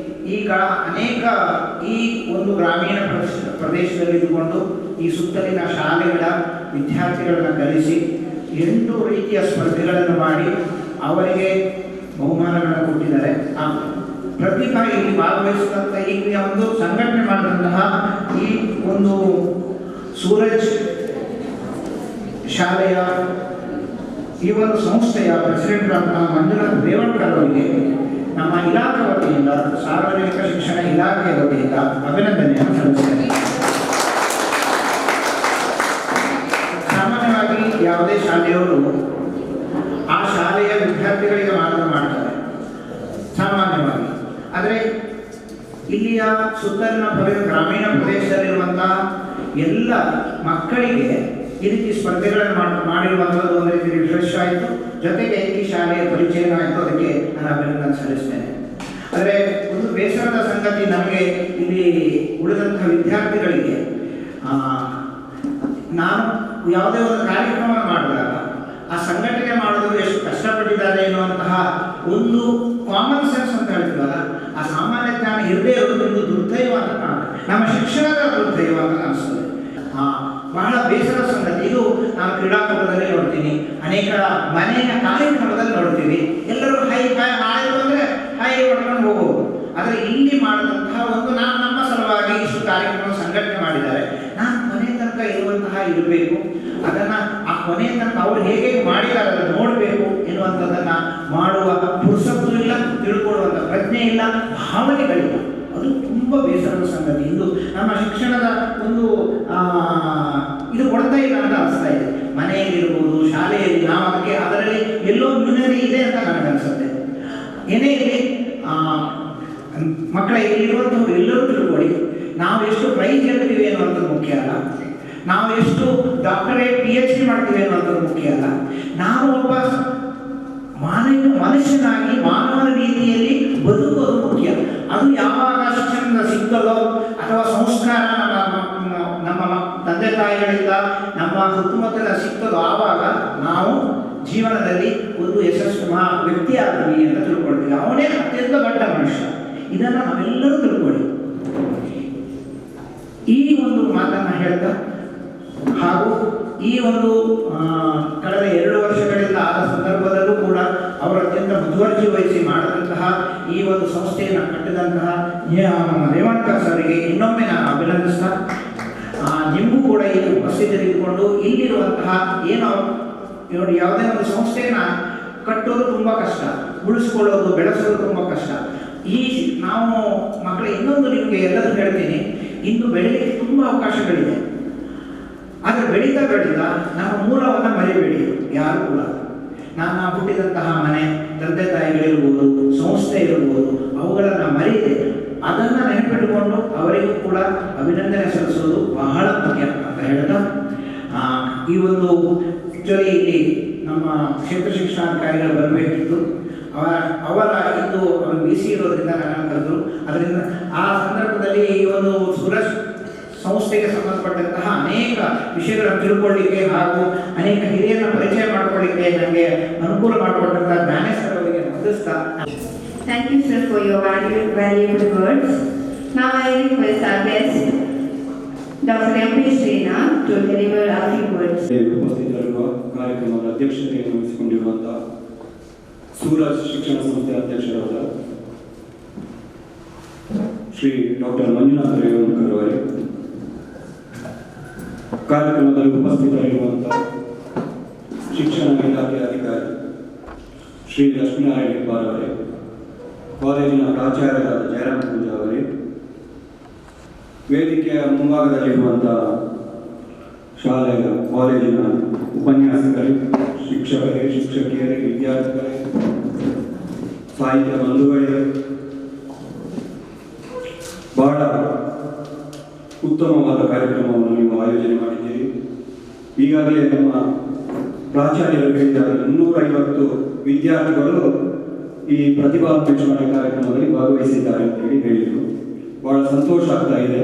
ಈಗ ಅನೇಕ ಈ ಒಂದು ಗ್ರಾಮೀಣ ಪ್ರದೇಶದಲ್ಲಿ ಇದ್ದುಕೊಂಡು ಈ ಸುತ್ತಲಿನ ಶಾಲೆಗಳ ವಿದ್ಯಾರ್ಥಿಗಳನ್ನು ಕರೆಸಿ 8 ರೀತಿಯ ಸ್ಪರ್ಧೆಗಳನ್ನು ಮಾಡಿ ಅವರಿಗೆ ಬಹುಮಾನಗಳನ್ನು ಕೊಟ್ಟಿದ್ದಾರೆ. ಆ ಪ್ರತಿಭಾ ಇಲ್ಲಿ ಭಾಗವಹಿಸಿದಂಥ ಈಗ ಒಂದು ಸಂಘಟನೆ ಮಾಡಿದಂತಹ ಈ ಒಂದು ಸೂರಜ್ ಶಾಲೆಯ ಈ ಒಂದು ಸಂಸ್ಥೆಯ ಪ್ರೆಸಿಡೆಂಟ್ ಮಂಜುನಾಥ್ ರೇವಣ್ಕರ್ ಅವರಿಗೆ ನಮ್ಮ ಇಲಾಖೆ ವತಿಯಿಂದ, ಸಾರ್ವಜನಿಕ ಶಿಕ್ಷಣ ಇಲಾಖೆಯ ವತಿಯಿಂದ ಅಭಿನಂದನೆಯನ್ನು ಸಲ್ಲಿಸುತ್ತೇನೆ. ಸಾಮಾನ್ಯವಾಗಿ ಯಾವುದೇ ಶಾಲೆಯವರು ಆ ಶಾಲೆಯ ವಿದ್ಯಾರ್ಥಿಗಳಿಗೆ ಮಾತ್ರ ಮಾಡ್ತಾರೆ ಸಾಮಾನ್ಯವಾಗಿ. ಆದರೆ ಇಲ್ಲಿಯ ಸುತ್ತಲಿನ ಗ್ರಾಮೀಣ ಪ್ರದೇಶದಲ್ಲಿರುವಂತಹ ಎಲ್ಲ ಮಕ್ಕಳಿಗೆ ಈ ರೀತಿ ಸ್ಪರ್ಧೆಗಳನ್ನು ಮಾಡಿರುವಂಥದ್ದು ಒಂದು ರೀತಿ ರಿಫ್ರೆಶ್ ಆಯಿತು. ಜೊತೆಗೆ ಈ ಶಾಲೆಯ ಪರಿಚಯ ಆಯಿತು. ಅದಕ್ಕೆ ನಾನು ಅಭಿನಂದನೆ ಸಲ್ಲಿಸ್ತೇನೆ. ಆದರೆ ಒಂದು ಬೇಸರದ ಸಂಗತಿ, ನಮಗೆ ಇಲ್ಲಿ ಉಳಿದಂತಹ ವಿದ್ಯಾರ್ಥಿಗಳಿಗೆ ನಾನು ಯಾವುದೇ ಒಂದು ಕಾರ್ಯಕ್ರಮ ಮಾಡಿದಾಗ ಆ ಸಂಘಟನೆ ಮಾಡೋದು ಎಷ್ಟು ಕಷ್ಟಪಟ್ಟಿದ್ದಾರೆ ಎನ್ನುವಂತಹ ಒಂದು ಕಾಮನ್ ಸೆನ್ಸ್ ಅಂತ ಹೇಳ್ತೀವಲ್ಲ, ಆ ಸಾಮಾನ್ಯ ಜ್ಞಾನ ಇರದೇ ಇರೋದು ಒಂದು ದುರ್ದೈವ ಅಂತ ನಮ್ಮ ಶಿಕ್ಷಣದ ದುರ್ದೈವ ಅಂತ ಅನಿಸ್ತದೆ. ಬಹಳ ಬೇಸರ ಸಂಗತಿ ಇದು. ನಾವು ಕ್ರೀಡಾಕೂಟದಲ್ಲಿ ನೋಡ್ತೀನಿ, ಅನೇಕ ಮನೆಯ ಕಾರ್ಯಕ್ರಮದಲ್ಲಿ ನೋಡ್ತೀವಿ, ಎಲ್ಲರೂ ಹೈ ಅಂದರೆ ಹೈ ಹೊಡ್ಕೊಂಡು ಹೋಗೋದು. ಆದರೆ ಇಲ್ಲಿ ಮಾಡಿದಂತಹ ಒಂದು ನಮ್ಮ ಸಲುವಾಗಿ ಇಷ್ಟು ಕಾರ್ಯಕ್ರಮ ಸಂಘಟನೆ ಮಾಡಿದ್ದಾರೆ, ನಾನು ಕೊನೆ ತನಕ ಇರುವಂತಹ ಇರಬೇಕು, ಅದನ್ನು ಆ ಕೊನೆ ತನಕ ಅವರು ಹೇಗೆ ಮಾಡಿದ್ದಾರೆ ಅದನ್ನು ನೋಡಬೇಕು ಎನ್ನುವಂಥದ್ದನ್ನು ಮಾಡುವ ಪುರುಸತ್ತು ಇಲ್ಲ, ತಿಳ್ಕೊಳ್ಳುವಂಥ ಪ್ರಜ್ಞೆ ಇಲ್ಲ, ಭಾವನೆಗಳಿಲ್ಲ. ಅದು ತುಂಬ ಬೇಸರದ ಸಂಗತಿ. ಇದು ನಮ್ಮ ಶಿಕ್ಷಣದ ಒಂದು ಇದು ಕೊಡ್ತಾ ಇಲ್ಲ ಅಂತ ಅನಿಸ್ತಾ ಇದೆ. ಮನೆಯಲ್ಲಿರ್ಬೋದು, ಶಾಲೆಯಲ್ಲಿ ನಾವು ಅದರಲ್ಲಿ ಎಲ್ಲೋ ನ್ಯೂನತೆ ಇದೆ ಅಂತ ನನಗನ್ಸುತ್ತೆ. ಏನೇ ಇರಲಿ, ಮಕ್ಕಳ ಇಲ್ಲಿರುವಂಥವ್ರು ಎಲ್ಲರೂ ತಿಳ್ಕೊಳ್ಳಿ, ನಾವು ಎಷ್ಟು ಪ್ರೈಸ್ ಗೆಲ್ತೀವಿ ಅನ್ನುವಂಥದ್ದು ಮುಖ್ಯ ಅಲ್ಲ, ನಾವು ಎಷ್ಟು ಡಾಕ್ಟರೇಟ್ PhD ಮಾಡ್ತೀವಿ ಅನ್ನುವಂಥದ್ದು ಮುಖ್ಯ ಅಲ್ಲ. ನಾವು ಒಬ್ಬ ಮನುಷ್ಯನಾಗಿ ಮಾನವನ ರೀತಿಯಲ್ಲಿ ಬದುಕೋದು ಮುಖ್ಯ. ಅದು ಯಾವಾಗ ಶಿಕ್ಷಣದಿಂದ ಸಿಗ್ತದೋ ಅಥವಾ ಸಂಸ್ಕಾರ ನಮ್ಮ ತಂದೆ ತಾಯಿಗಳಿಂದ ನಮ್ಮ ಸುತ್ತಮುತ್ತಲ ಸಿಗ್ತದೋ ಆವಾಗ ನಾವು ಜೀವನದಲ್ಲಿ ಒಂದು ಯಶಸ್ವಿ ವ್ಯಕ್ತಿ ಆಗ್ತೀವಿ ಅಂತ ತಿಳ್ಕೊಳ್ತೀವಿ. ಅವನೇ ಅತ್ಯಂತ ದೊಡ್ಡ ಮನುಷ್ಯ. ಇದನ್ನು ನಾವೆಲ್ಲರೂ ತಿಳ್ಕೊಳ್ಳಿ. ಈ ಒಂದು ಮಾತನ್ನು ಹೇಳ್ತಾ, ಹಾಗೂ ಈ ಒಂದು ಕಳೆದ 2 ವರ್ಷಗಳಿಂದ ಆದ ಸಂದರ್ಭದಲ್ಲೂ ಕೂಡ ಅವರು ಅತ್ಯಂತ ಮುತುವರ್ಜಿ ವಹಿಸಿ ಮಾಡಿದಂತಹ ಈ ಒಂದು ಸಂಸ್ಥೆಯನ್ನು ಕಟ್ಟಿದಂತಹ ರೇವಣ್ಕರ್ ಸರ್ಗೆ ಇನ್ನೊಮ್ಮೆ ನಾನು ಅಭಿನಂದಿಸ್ತಾ, ನಿಮಗೂ ಕೂಡ ಈ ಉಪಸ್ಥಿತಿಯಲ್ಲಿ ಇದ್ದುಕೊಂಡು ಇಲ್ಲಿರುವಂತಹ ಏನೋ ನೋಡಿ, ಯಾವುದೇ ಒಂದು ಸಂಸ್ಥೆಯನ್ನು ಕಟ್ಟೋದು ತುಂಬ ಕಷ್ಟ, ಉಳಿಸ್ಕೊಳ್ಳೋದು ಬೆಳೆಸೋದು ತುಂಬ ಕಷ್ಟ. ನಾವು ಮಕ್ಕಳ ಇನ್ನೊಂದು ನಿಮಗೆ ಎಲ್ಲರೂ ಹೇಳ್ತೀನಿ, ಇನ್ನು ಬೆಳೀಲಿಕ್ಕೆ ತುಂಬ ಅವಕಾಶಗಳಿದೆ. ಆದರೆ ಬೆಳೀತಾ ನಮ್ಮ ಮೂಲವನ್ನು ಮರಿಬೇಡಿ ಯಾರು ಕೂಡ. ನಾನು ಹುಟ್ಟಿದಂತಹ ಮನೆ, ತಂದೆ ತಾಯಿಗಳಿರ್ಬೋದು, ಸಂಸ್ಥೆ ಇರ್ಬೋದು, ಅವುಗಳನ್ನು ಮರೀದೆ ಅದನ್ನು ನೆನಪಿಟ್ಟುಕೊಂಡು ಅವರಿಗೂ ಕೂಡ ಅಭಿನಂದನೆ ಸಲ್ಲಿಸೋದು ಬಹಳ ಮುಖ್ಯ ಅಂತ ಹೇಳ್ತಾ, ಈ ಒಂದು ಆ್ಯಕ್ಚುಲಿ ಇಲ್ಲಿ ನಮ್ಮ ಕ್ಷೇತ್ರ ಶಿಕ್ಷಣಾಧಿಕಾರಿಗಳು ಬರಬೇಕಿತ್ತು. ಅವರ ಇಂದು BC ಇರೋದ್ರಿಂದ ನನ್ನ ಕರೆದ್ರು. ಅದರಿಂದ ಆ ಸಂದರ್ಭದಲ್ಲಿ ಈ ಒಂದು ಸೂರಜ್ ಸಂಸ್ಥೆಗೆ ಸಂಬಂಧಪಟ್ಟಂತಹ ಅನೇಕ ವಿಷಯಗಳನ್ನು ತಿಳ್ಕೊಳ್ಳಿಕ್ಕೆ ಹಾಗೂ ಅನೇಕ ಹಿರಿಯರನ್ನ ಪರಿಚಯ ಮಾಡಿಕೊಳ್ಳಿಕ್ಕೆ ನನಗೆ ಅನುಕೂಲ ಮಾಡಿಕೊಟ್ಟಂತಹ ಜ್ಞಾನೇಶ್ವರ ಅವರಿಗೆ ವಂದಿಸ್ತಾ. Thank you, sir, for your valuable words. Now I request our guest, Dr. MP Srinath, to deliver a few words. ಉಪಸ್ಥಿತರಿರುವ ಕಾರ್ಯಕ್ರಮದ ಅಧ್ಯಕ್ಷತೆಯನ್ನು ವಹಿಸಿಕೊಂಡಿರುವಂತಹ ಸೂರಜ್ ಶಿಕ್ಷಣ ಸಂಸ್ಥೆ ಅಧ್ಯಕ್ಷರಾದ ಶ್ರೀ ಡಾಕ್ಟರ್ ಮಂಜುನಾಥ್ ರೇವಣ್ಕರ್ ಅವರೇ, ಕಾರ್ಯಕ್ರಮದಲ್ಲಿ ಉಪಸ್ಥಿತರಿರುವಂತಹ ಶಿಕ್ಷಣ ಇಲಾಖೆ ಅಧಿಕಾರಿ ಶ್ರೀ ಲಕ್ಷ್ಮೀನಾರಾಯಣ ಹೆಬ್ಬಾರ್ ಅವರೇ, ಕಾಲೇಜಿನ ಪ್ರಾಚಾರ್ಯರಾದ ಜಯರಾಮ್ ಪೂಜಾ ಅವರೇ, ವೇದಿಕೆಯ ಮುಂಭಾಗದಲ್ಲಿರುವಂತಹ ಶಾಲೆಯ ಕಾಲೇಜಿನ ಉಪನ್ಯಾಸಕರೇ, ಶಿಕ್ಷಕರೇ, ಶಿಕ್ಷಕಿಯರೇ, ವಿದ್ಯಾರ್ಥಿಗಳೇ, ಸಾಹಿತ್ಯ ಬಂಧುಗಳೇ, ಬಹಳ ಉತ್ತಮವಾದ ಕಾರ್ಯಕ್ರಮವನ್ನು ನೀವು ಆಯೋಜನೆ ಮಾಡಿದ್ದೀರಿ. ಈಗಾಗಲೇ ನಮ್ಮ ಪ್ರಾಚಾರ್ಯರು ಹೇಳಿದ್ದಾರೆ 350 ವಿದ್ಯಾರ್ಥಿಗಳು ಈ ಪ್ರತಿಭಾನ್ವೇಷಣೆ ಕಾರ್ಯಕ್ರಮದಲ್ಲಿ ಭಾಗವಹಿಸಿದ್ದಾರೆ ಅಂತ ಹೇಳಿದರು. ಬಹಳ ಸಂತೋಷ ಆಗ್ತಾ ಇದೆ.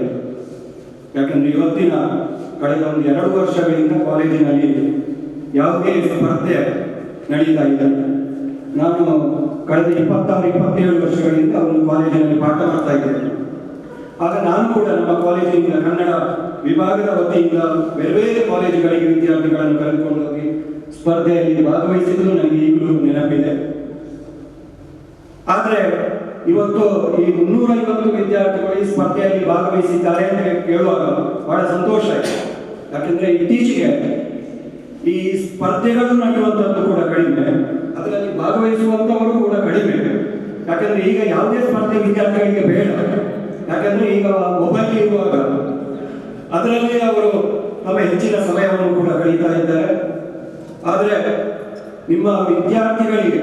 ಯಾಕಂದರೆ ಇವತ್ತಿನ ಕಳೆದ ಒಂದು 2 ವರ್ಷಗಳಿಂದ ಕಾಲೇಜಿನಲ್ಲಿ ಯಾವುದೇ ಸ್ಪರ್ಧೆ ನಡೀತಾ ಇದೆ. ನಾನು ಕಳೆದ 26-27 ವರ್ಷಗಳಿಂದ ಒಂದು ಕಾಲೇಜಿನಲ್ಲಿ ಪಾಠ ಮಾಡ್ತಾ ಇದ್ದೇನೆ. ಆಗ ನಾನು ಕೂಡ ನಮ್ಮ ಕಾಲೇಜಿನಿಂದ ಕನ್ನಡ ವಿಭಾಗದ ವತಿಯಿಂದ ಬೇರೆ ಬೇರೆ ಕಾಲೇಜುಗಳಿಗೆ ವಿದ್ಯಾರ್ಥಿಗಳನ್ನು ಕರೆದುಕೊಂಡು ಹೋಗಿ ಸ್ಪರ್ಧೆಯಲ್ಲಿ ಭಾಗವಹಿಸಿದ್ದು ನನಗೆ ಈಗಲೂ ನೆನಪಿದೆ. ಆದರೆ ಇವತ್ತು ಈ 350 ವಿದ್ಯಾರ್ಥಿಗಳು ಈ ಸ್ಪರ್ಧೆಯಲ್ಲಿ ಭಾಗವಹಿಸಿದ್ದಾರೆ ಅಂತ ಕೇಳುವಾಗ ಬಹಳ ಸಂತೋಷ ಆಯಿತು. ಯಾಕೆಂದರೆ ಇತ್ತೀಚೆಗೆ ಈ ಸ್ಪರ್ಧೆಗಳು ನಡೆಯುವಂಥದ್ದು ಕೂಡ ಕಡಿಮೆ, ಅದರಲ್ಲಿ ಭಾಗವಹಿಸುವಂಥವರು ಕೂಡ ಕಡಿಮೆ. ಯಾಕೆಂದರೆ ಈಗ ಯಾವುದೇ ಸ್ಪರ್ಧೆ ವಿದ್ಯಾರ್ಥಿಗಳಿಗೆ ಬೇಡ. ಯಾಕೆಂದರೆ ಈಗ ಮೊಬೈಲ್ ಇರುವಾಗ ಅದರಲ್ಲಿ ಅವರು ತಮ್ಮ ಹೆಚ್ಚಿನ ಸಮಯವನ್ನು ಕೂಡ ಕಳೀತಾ ಇದ್ದಾರೆ. ಆದರೆ ನಿಮ್ಮ ವಿದ್ಯಾರ್ಥಿಗಳಿಗೆ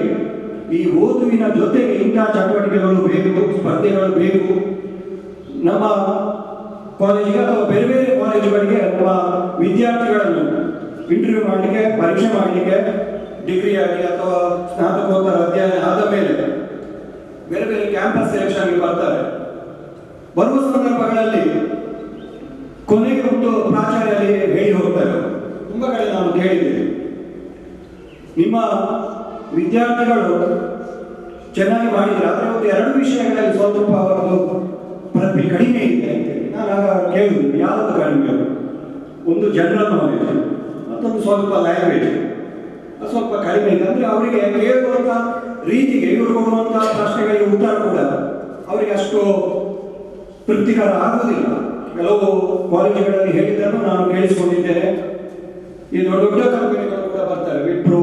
ಈ ಓದುವಿನ ಜೊತೆಗೆ ಇಂತಹ ಚಟುವಟಿಕೆಗಳು ಬೇಕು, ಸ್ಪರ್ಧೆಗಳು ಬೇಕು. ನಮ್ಮ ಕಾಲೇಜಿಗೆ ಅಥವಾ ಬೇರೆ ಬೇರೆ ಕಾಲೇಜುಗಳಿಗೆ ನಮ್ಮ ವಿದ್ಯಾರ್ಥಿಗಳನ್ನು ಇಂಟರ್ವ್ಯೂ ಮಾಡಲಿಕ್ಕೆ, ಪರೀಕ್ಷೆ ಮಾಡಲಿಕ್ಕೆ, ಡಿಗ್ರಿ ಆಗಿ ಅಥವಾ ಸ್ನಾತಕೋತ್ತರ ಅಧ್ಯಯನ ಆದ ಮೇಲೆ ಬೇರೆ ಬೇರೆ ಕ್ಯಾಂಪಸ್ ಸೆಲೆಕ್ಷನ್ಗೆ ಬರ್ತಾರೆ. ಬರುವ ಸಂದರ್ಭಗಳಲ್ಲಿ ಕೊನೆಗೆ ಒಂದು ಪ್ರಾಚಾರ್ಯರಲ್ಲಿ ಹೇಳಿ ಹೋಗ್ತಾರೆ. ತುಂಬ ಕಡೆ ನಾನು ಕೇಳಿದ್ದೇನೆ, ನಿಮ್ಮ ವಿದ್ಯಾರ್ಥಿಗಳು ಚೆನ್ನಾಗಿ ಮಾಡಿದರೆ ಆದರೆ ಒಂದು 2 ವಿಷಯಗಳಲ್ಲಿ ಸ್ವಲ್ಪ ಅವರದ್ದು ಪ್ರತಿಭೆ ಕಡಿಮೆ ಇದೆ ಅಂತೇಳಿ. ನಾನು ಆಗ ಕೇಳುವುದು ಯಾವುದು ಕಡಿಮೆ? ಒಂದು ಜನರಲ್ ನಾಲೆಜ್, ಮತ್ತೊಂದು ಸ್ವಲ್ಪ ಲ್ಯಾಂಗ್ವೇಜ್ ಸ್ವಲ್ಪ ಕಡಿಮೆ ಇದೆ. ಅಂದರೆ ಅವರಿಗೆ ಕೇಳುವಂಥ ರೀತಿಗೆ ಇವರು ಕೊಡುವಂಥ ಪ್ರಶ್ನೆಗಳಿಗೆ ಉತ್ತರ ಕೂಡ ಅವರಿಗೆ ಅಷ್ಟು ತೃಪ್ತಿಕರ ಆಗುವುದಿಲ್ಲ. ಕೆಲವು ಕಾಲೇಜುಗಳಲ್ಲಿ ಹೇಳಿದ್ದನ್ನು ನಾನು ಕೇಳಿಸಿಕೊಂಡಿದ್ದೇನೆ. ಈ ದೊಡ್ಡ ದೊಡ್ಡ ಕಂಪನಿಗಳು ಕೂಡ ಬರ್ತಾರೆ, ವಿಪ್ರೋ,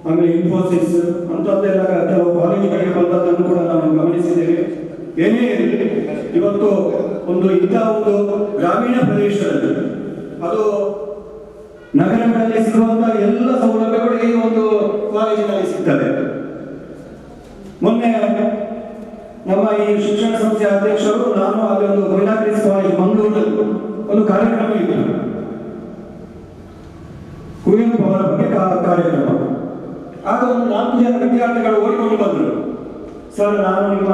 ಆಮೇಲೆ ಇನ್ಫೋಸಿಸ್ ಅಂಥದ್ದೆಲ್ಲ ಕೆಲವು ಕಾಲೇಜುಗಳಿಗೆ ಬಂದದ್ದನ್ನು ಕೂಡ ನಾನು ಗಮನಿಸಿದ್ದೇನೆ. ಏನೇ ಇರಲಿ, ಇವತ್ತು ಇಂಥ ಒಂದು ಗ್ರಾಮೀಣ ಪ್ರದೇಶದಲ್ಲಿ ಅದು ನಗರಗಳಲ್ಲಿ ಸಿಗುವಂತಹ ಎಲ್ಲ ಸೌಲಭ್ಯಗಳು ಈ ಒಂದು ಕಾಲೇಜಿನಲ್ಲಿ ಸಿಗ್ತದೆ. ಮೊನ್ನೆ ನಮ್ಮ ಈ ಶಿಕ್ಷಣ ಸಂಸ್ಥೆ ಅಧ್ಯಕ್ಷರು, ನಾನು ಅಲ್ಲಿ ಒಂದು ಮೈನಾರಿಟೀಸ್ ಕಾಲೇಜ್ ಮಂಗಳೂರಿನಲ್ಲಿ ಒಂದು ಕಾರ್ಯಕ್ರಮ ಇತ್ತು, ಕುವೆಂಪು ಅವರ ಬಗ್ಗೆ ಕಾರ್ಯಕ್ರಮ. ಆಗ ಒಂದು 4 ಜನ ವಿದ್ಯಾರ್ಥಿಗಳು ಓಡಿಕೊಂಡು ಬಂದರು. ಸರ್, ನಾನು ನಿಮ್ಮ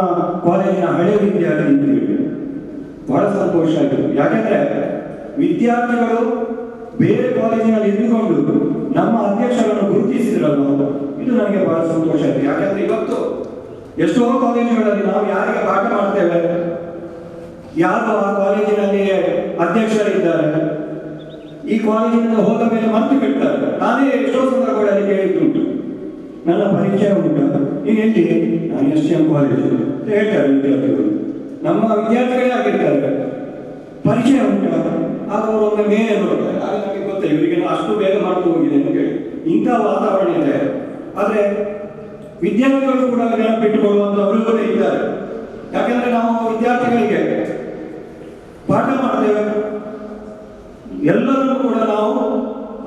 ಕಾಲೇಜಿನ ಹಳೆಯ ವಿದ್ಯಾರ್ಥಿ ಅಂತ. ಬಹಳ ಸಂತೋಷ ಆಯಿತು. ಯಾಕೆಂದ್ರೆ ವಿದ್ಯಾರ್ಥಿಗಳು ಬೇರೆ ಕಾಲೇಜಿನಲ್ಲಿ ಇದ್ದುಕೊಂಡು ನಮ್ಮ ಅಧ್ಯಕ್ಷರನ್ನು ಗುರುತಿಸಿದ್ರಲ್ಲ, ಇದು ನನಗೆ ಬಹಳ ಸಂತೋಷ ಆಯಿತು. ಯಾಕೆಂದ್ರೆ ಇವತ್ತು ಎಷ್ಟೋ ಕಾಲೇಜುಗಳಲ್ಲಿ ನಾವು ಯಾರಿಗೆ ಪಾಠ ಮಾಡ್ತೇವೆ, ಯಾರು ಆ ಕಾಲೇಜಿನಲ್ಲಿ ಅಧ್ಯಕ್ಷರಿದ್ದಾರೆ, ಈ ಕಾಲೇಜಿನಿಂದ ಹೋದ ಮೇಲೆ ಮತ್ತೆ ಬಿಡ್ತಾರೆ. ನಾನೇ ಎಷ್ಟೋ ಸಂದರ್ಭಗಳಲ್ಲಿ ಕೇಳಿದ್ದುಂಟು, ನನ್ನ ಪರಿಚಯ ಉಂಟು, ನೀನು ಎಲ್ಲಿ? ನಾನು STM ಕಾಲೇಜು ಅಂತ ಹೇಳ್ತಾರೆ ವಿದ್ಯಾರ್ಥಿಗಳು. ನಮ್ಮ ವಿದ್ಯಾರ್ಥಿಗಳೇ ಆಗಿರ್ತಾರೆ, ಪರಿಚಯ ಉಂಟು. ಆಗ ಅವರು ಒಮ್ಮೆ ಮೇಲೆ ನೋಡ್ತಾರೆ. ಆಗ ನಮಗೆ ಗೊತ್ತಿಲ್ಲ ಇವರಿಗೆ ಅಷ್ಟು ಬೇಗ ಮಾಡ್ತು ಹೋಗಿದೆ ಅಂತ ಹೇಳಿ. ಇಂಥ ವಾತಾವರಣ ಇದೆ. ಆದರೆ ವಿದ್ಯಾರ್ಥಿಗಳು ಕೂಡ ನೆನಪಿಟ್ಟುಕೊಳ್ಳುವಂಥವರು ಕೂಡ ಇದ್ದಾರೆ. ಯಾಕೆಂದ್ರೆ ನಾವು ವಿದ್ಯಾರ್ಥಿಗಳಿಗೆ ಪಾಠ ಮಾಡ್ತೇವೆ, ಎಲ್ಲರನ್ನೂ ಕೂಡ ನಾವು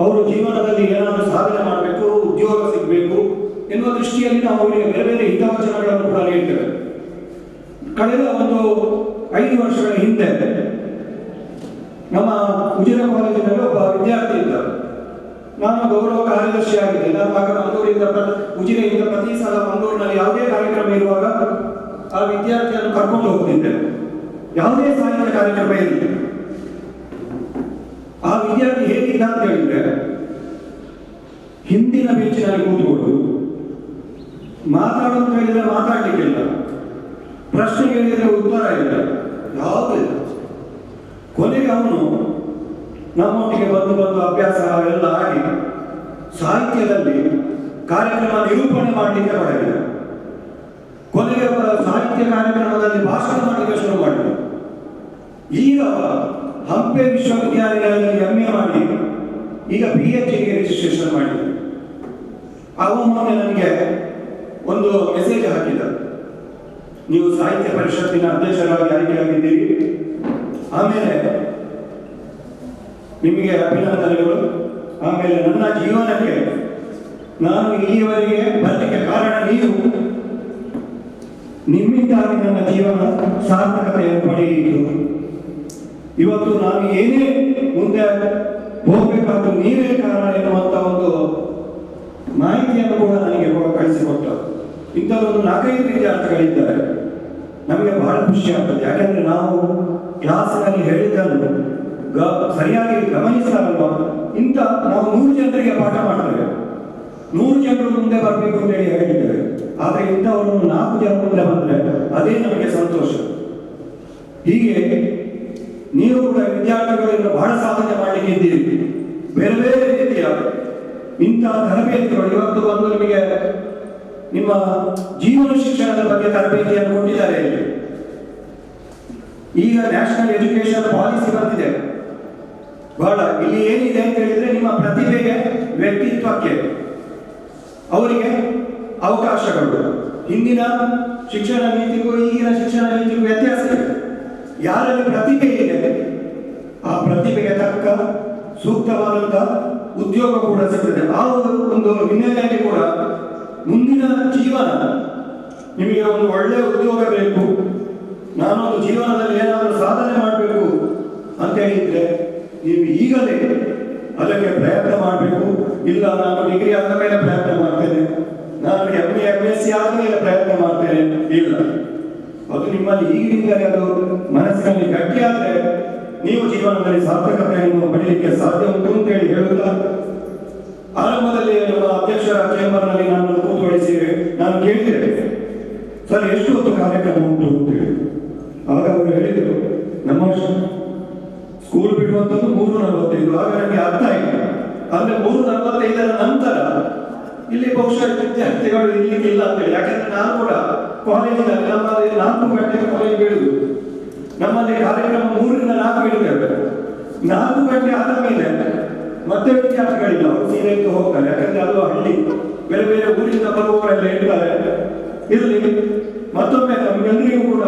ಅವರು ಜೀವನದಲ್ಲಿ ಏನಾದರೂ ಸಾಧನೆ ಮಾಡಬೇಕು, ಉದ್ಯೋಗ ಸಿಗಬೇಕು ಎನ್ನುವ ದೃಷ್ಟಿಯಲ್ಲಿ ನಾವು ಅವರಿಗೆ ಬೇರೆ ಬೇರೆ ಹಿತವಚನಗಳನ್ನು ಕೂಡ ನೀಡ್ತೇವೆ. ಕಳೆದ ಒಂದು 5 ವರ್ಷಗಳ ಹಿಂದೆ ನಮ್ಮ ಉಜಿರೆ ಕಾಲೇಜಿನಲ್ಲಿ ಒಬ್ಬ ವಿದ್ಯಾರ್ಥಿ ಇದ್ದ. ನಾನು ಗೌರವ ಕಾರ್ಯದರ್ಶಿ ಆಗಿದ್ದೆ. ನಾನು ಆಗ ಉಜಿರೆಯಿಂದ ಪ್ರತಿ ಸಲ ಮಂಗಳೂರಿನಲ್ಲಿ ಯಾವುದೇ ಕಾರ್ಯಕ್ರಮ ಇರುವಾಗ ಆ ವಿದ್ಯಾರ್ಥಿಯನ್ನು ಕರ್ಕೊಂಡು ಹೋಗ್ತಿದ್ದೆ. ಯಾವುದೇ ಸಾಹಿತ್ಯ ಕಾರ್ಯಕ್ರಮ ಇರಲಿ, ಆ ವಿದ್ಯಾರ್ಥಿ ಹೇಗಿದ್ದ ಅಂತ ಹೇಳಿದ್ರೆ, ಹಿಂದಿನ ಬೆಂಚಿನಲ್ಲಿ ಕೂತ್ಕೊಂಡು ಮಾತಾಡೋದು ಹೇಳಿದ್ರೆ ಮಾತಾಡ್ಲಿಕ್ಕಿಲ್ಲ, ಪ್ರಶ್ನೆ ಕೇಳಿದ್ರೆ ಉತ್ತರ ಇಲ್ಲ, ಯಾವುದೂ ಇಲ್ಲ. ಕೊನೆಗೆ ಅವನು ನಮ್ಮೊಟ್ಟಿಗೆ ಬಂದು ಅಭ್ಯಾಸ ಎಲ್ಲ ಆಗಿ ಸಾಹಿತ್ಯದಲ್ಲಿ ಕಾರ್ಯಕ್ರಮ ನಿರೂಪಣೆ ಮಾಡಲಿಕ್ಕೆ ಹೊರಗಿದೆ. ಕೊನೆಗೆ ಸಾಹಿತ್ಯ ಕಾರ್ಯಕ್ರಮದಲ್ಲಿ ಭಾಷಣ ಮಾಡಲಿಕ್ಕೆ ಶುರು ಮಾಡಿದ. ಈಗ ಹಂಪೆ ವಿಶ್ವವಿದ್ಯಾಲಯದಲ್ಲಿ MA ಮಾಡಿ ಈಗ PhDಗೆ ರಿಜಿಸ್ಟ್ರೇಷನ್ ಮಾಡಿದ. ಅವನು ಮೊನ್ನೆ ನನಗೆ ಒಂದು ಮೆಸೇಜ್ ಹಾಕಿದ, ನೀವು ಸಾಹಿತ್ಯ ಪರಿಷತ್ತಿನ ಅಧ್ಯಕ್ಷರಾಗಿ ಆಯ್ಕೆಯಾಗಿದ್ದೀರಿ, ಆಮೇಲೆ ನಿಮಗೆ ಅಭಿನಂದನೆಗಳು. ಆಮೇಲೆ ನನ್ನ ಜೀವನಕ್ಕೆ ನಾನು ಇಲ್ಲಿಯವರೆಗೆ ಬರಲಿಕ್ಕೆ ಕಾರಣ ನೀವು, ನಿಮ್ಮಿಂದಾಗಿ ನನ್ನ ಜೀವನ ಸಾರ್ಥಕತೆಯನ್ನು ಪಡೆಯಿತು. ಇವತ್ತು ನಾನು ಏನೇ ಮುಂದೆ ಹೋಗಬೇಕಾದ್ರೂ ನೀವೇ ಕಾರಣ ಎನ್ನುವಂಥ ಒಂದು ಮಾಹಿತಿಯನ್ನು ಪತ್ರಿಕೆಯನ್ನು ಕೂಡ ನನಗೆ ಕಳಿಸಿಕೊಟ್ಟರು. ಇಂಥವರೊಂದು 4-5 ವಿದ್ಯಾರ್ಥಿಗಳಿದ್ದಾರೆ. ನಮಗೆ ಬಹಳ ಖುಷಿ ಆಗ್ತದೆ. ಯಾಕೆಂದ್ರೆ ನಾವು ಕ್ಲಾಸ್ನಲ್ಲಿ ಹೇಳಿದ್ದನ್ನು ಸರಿಯಾಗಿ ಗಮನಿಸ್ತಾರಲ್ವ, ಇಂಥ ನಾವು 100 ಜನರಿಗೆ ಪಾಠ ಮಾಡ್ತೇವೆ, 100 ಜನರು ಮುಂದೆ ಬರಬೇಕು ಅಂತ ಹೇಳಿ ಹೇಳಿದ್ದೇವೆ. ಆದರೆ ಇಂಥವರು 4 ಜನ ಮುಂದೆ ಬಂದರೆ ಅದೇ ನಮಗೆ ಸಂತೋಷ. ಹೀಗೆ ನೀವು ಕೂಡ ವಿದ್ಯಾರ್ಥಿಗಳಿಂದ ಬಹಳ ಸಾಧನೆ ಮಾಡಲಿಕ್ಕೆ ಇದ್ದೀರಿ. ಬೇರೆ ಬೇರೆ ರೀತಿಯ ಇಂತಹ ತರಬೇತಿಗಳು ಇವತ್ತು ಬಂದು ನಿಮಗೆ ನಿಮ್ಮ ಜೀವನ ಶಿಕ್ಷಣದ ಬಗ್ಗೆ ತರಬೇತಿಯನ್ನು ಕೊಟ್ಟಿದ್ದಾರೆ. ಈಗ ನ್ಯಾಷನಲ್ ಎಜುಕೇಶನ್ ಪಾಲಿಸಿ ಬಂದಿದೆ. ಬಹಳ ಇಲ್ಲಿ ಏನಿದೆ ಅಂತ ಹೇಳಿದ್ರೆ, ನಿಮ್ಮ ಪ್ರತಿಭೆಗೆ, ವ್ಯಕ್ತಿತ್ವಕ್ಕೆ ಅವರಿಗೆ ಅವಕಾಶಗಳು. ಹಿಂದಿನ ಶಿಕ್ಷಣ ನೀತಿಗೂ ಈಗಿನ ಶಿಕ್ಷಣ ನೀತಿಗೂ ವ್ಯತ್ಯಾಸ ಇದೆ. ಯಾರಲ್ಲಿ ಪ್ರತಿಭೆ ಇದೆ ಆ ಪ್ರತಿಭೆಗೆ ತಕ್ಕ ಸೂಕ್ತವಾದಂಥ ಉದ್ಯೋಗ ಕೂಡ ಸಿಗ್ತದೆ. ಆ ಒಂದು ಹಿನ್ನೆಲೆಯಲ್ಲಿ ಕೂಡ ಮುಂದಿನ ಜೀವನ ನಿಮಗೆ ಒಂದು ಒಳ್ಳೆಯ ಉದ್ಯೋಗ ಬೇಕು, ನಾನೊಂದು ಜೀವನದಲ್ಲಿ ಏನಾದರೂ ಸಾಧನೆ ಮಾಡಬೇಕು ಅಂತ ಹೇಳಿದ್ರೆ ನೀವು ಈಗಲೇ ಅದಕ್ಕೆ ಪ್ರಯತ್ನ ಮಾಡಬೇಕು. ಇಲ್ಲ ನಾನು ಡಿಗ್ರಿ ಆದ ಮೇಲೆ ಪ್ರಯತ್ನ ಮಾಡ್ತೇನೆ, ನಾನು MA MSc ಆದ ಮೇಲೆ ಪ್ರಯತ್ನ ಮಾಡ್ತೇನೆ, ಇಲ್ಲ. ಅದು ನಿಮ್ಮಲ್ಲಿ ಈಗಿನಿಂದಲೇ ಅದು ಮನಸ್ಸಿನಲ್ಲಿ ಗಟ್ಟಿಯಾದರೆ ನೀವು ಜೀವನದಲ್ಲಿ ಸಾರ್ಥಕತೆಯನ್ನು ಪಡೆಯಲಿಕ್ಕೆ ಸಾಧ್ಯ ಉಂಟು ಅಂತೇಳಿ ಹೇಳುತ್ತಾ, ಆರಂಭದಲ್ಲಿ ನಮ್ಮ ಅಧ್ಯಕ್ಷರ ಚೇಂಬರ್ನಲ್ಲಿ ನಾನು ಕೂತ್ಕೊಳಿಸಿ ನಾನು ಕೇಳಿದೆ, ಸರ್ ಎಷ್ಟು ಹೊತ್ತು ಕಾರ್ಯಕ್ರಮ ಉಂಟು ಅಂತೇಳಿ. ಆಗ ಅವರು ಹೇಳಿದರು, ನಮ್ಮ ಸ್ಕೂಲ್ ಬಿಡುವಂಥದ್ದು 3:45. ಆಗ ನನಗೆ ಅರ್ಥ ಆಯಿತು. ಅಂದರೆ 3:45 ನಂತರ ಇಲ್ಲಿ ಬಹುಶಃ ವಿದ್ಯಾರ್ಥಿಗಳು ಇರ್ಲಿಕ್ಕಿಲ್ಲ ಅಂತೇಳಿ. ಯಾಕೆಂದ್ರೆ ನಾನು ಕೂಡ ಕಾಲೇಜಿನಲ್ಲಿ ನಮ್ಮಲ್ಲಿ 4 ಗಂಟೆಗೆ ಕಾಲೇಜ್ ಬಿಡುದು, ನಮ್ಮಲ್ಲಿ ಕಾರ್ಯಕ್ರಮ 3ರಿಂದ 4 ಇಡುತ್ತೇವೆ. 4 ಗಂಟೆ ಆದ ಮೇಲೆ ಮತ್ತೆ ವಿದ್ಯಾರ್ಥಿಗಳಿಲ್ಲ, ಅವರು ಸೀರೆ ಇದ್ದು ಹೋಗ್ತಾರೆ. ಯಾಕಂದ್ರೆ ಅದು ಹಳ್ಳಿ, ಬೇರೆ ಬೇರೆ ಊರಿಂದ ಬರುವವರೆಲ್ಲ ಇರ್ತಾರೆ. ಇರಲಿ, ಮತ್ತೊಮ್ಮೆ ನಮಗೆಲ್ಲರಿಗೂ ಕೂಡ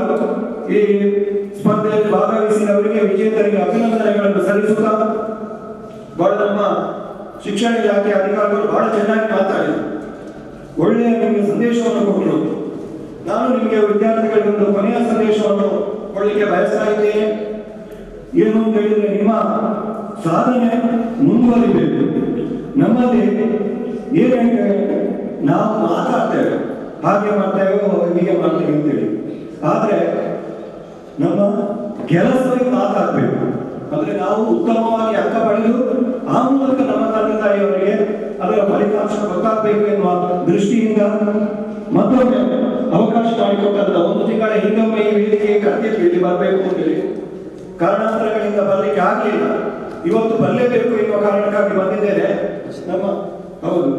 ಈ ಸ್ಪರ್ಧೆಯಲ್ಲಿ ಭಾಗವಹಿಸಿದವರಿಗೆ, ವಿಜೇತರಿಗೆ ಅಭಿನಂದನೆಗಳನ್ನು ಸಲ್ಲಿಸುತ್ತಾ, ಬಹಳ ನಮ್ಮ ಶಿಕ್ಷಣ ಇಲಾಖೆ ಅಧಿಕಾರಿಗಳು ಬಹಳ ಚೆನ್ನಾಗಿ ಮಾತಾಡಿದರು, ಒಳ್ಳೆಯ ನಿಮಗೆ ಸಂದೇಶವನ್ನು ಕೊಟ್ಟರು. ನಾನು ನಿಮಗೆ ವಿದ್ಯಾರ್ಥಿಗಳಿಗೆ ಒಂದು ಕೊನೆಯ ಸಂದೇಶವನ್ನು ಕೊಡಲಿಕ್ಕೆ ಬಯಸ್ತಾ ಇದ್ದೇನೆ. ಏನು ಅಂತ ಹೇಳಿದ್ರೆ, ನಿಮ್ಮ ಸಾಧನೆ ಮುಂದುವರಿಬೇಕು. ನಮ್ಮಲ್ಲಿ ಏನಂದ್ರೆ ನಾವು ಮಾತಾಡ್ತೇವೆ, ಹಾಗೆ ಮಾಡ್ತೇವೆ, ಹೀಗೆ ಮಾಡ್ತೇವೆ ಅಂತೇಳಿ. ಆದರೆ ನಮ್ಮ ಕೆಲಸವೇ ಮಾತಾಡಬೇಕು. ಅಂದ್ರೆ ನಾವು ಉತ್ತಮವಾಗಿ ಅಂಕ ಪಡೆದು ಆ ಮೂಲಕ ನಮ್ಮ ತಂದೆ ತಾಯಿಯವರಿಗೆ ಅದರ ಫಲಿತಾಂಶ ಗೊತ್ತಾಗಬೇಕು ಎನ್ನುವ ದೃಷ್ಟಿಯಿಂದ ಮತ್ತೊಮ್ಮೆ ಅವಕಾಶ ಮಾಡಿಕೊಟ್ಟಂತ 1 ತಿಂಗಳ ಹಿಂದೊಮ್ಮೆ ಈ ವೇದಿಕೆಗೆ ಕರೆದಿದ್ದು ಇಲ್ಲಿ ಬರಬೇಕು ಅಂತೇಳಿ. ಕಾರಣಾಂತರಗಳಿಂದ ಬರಲಿಕ್ಕೆ ಆಗಲಿಲ್ಲ. ಇವತ್ತು ಬರಲೇಬೇಕು ಎನ್ನುವ ಕಾರಣಕ್ಕಾಗಿ ಬಂದಿದ್ದೇನೆ. ನಮ್ಮ ಹೌದು,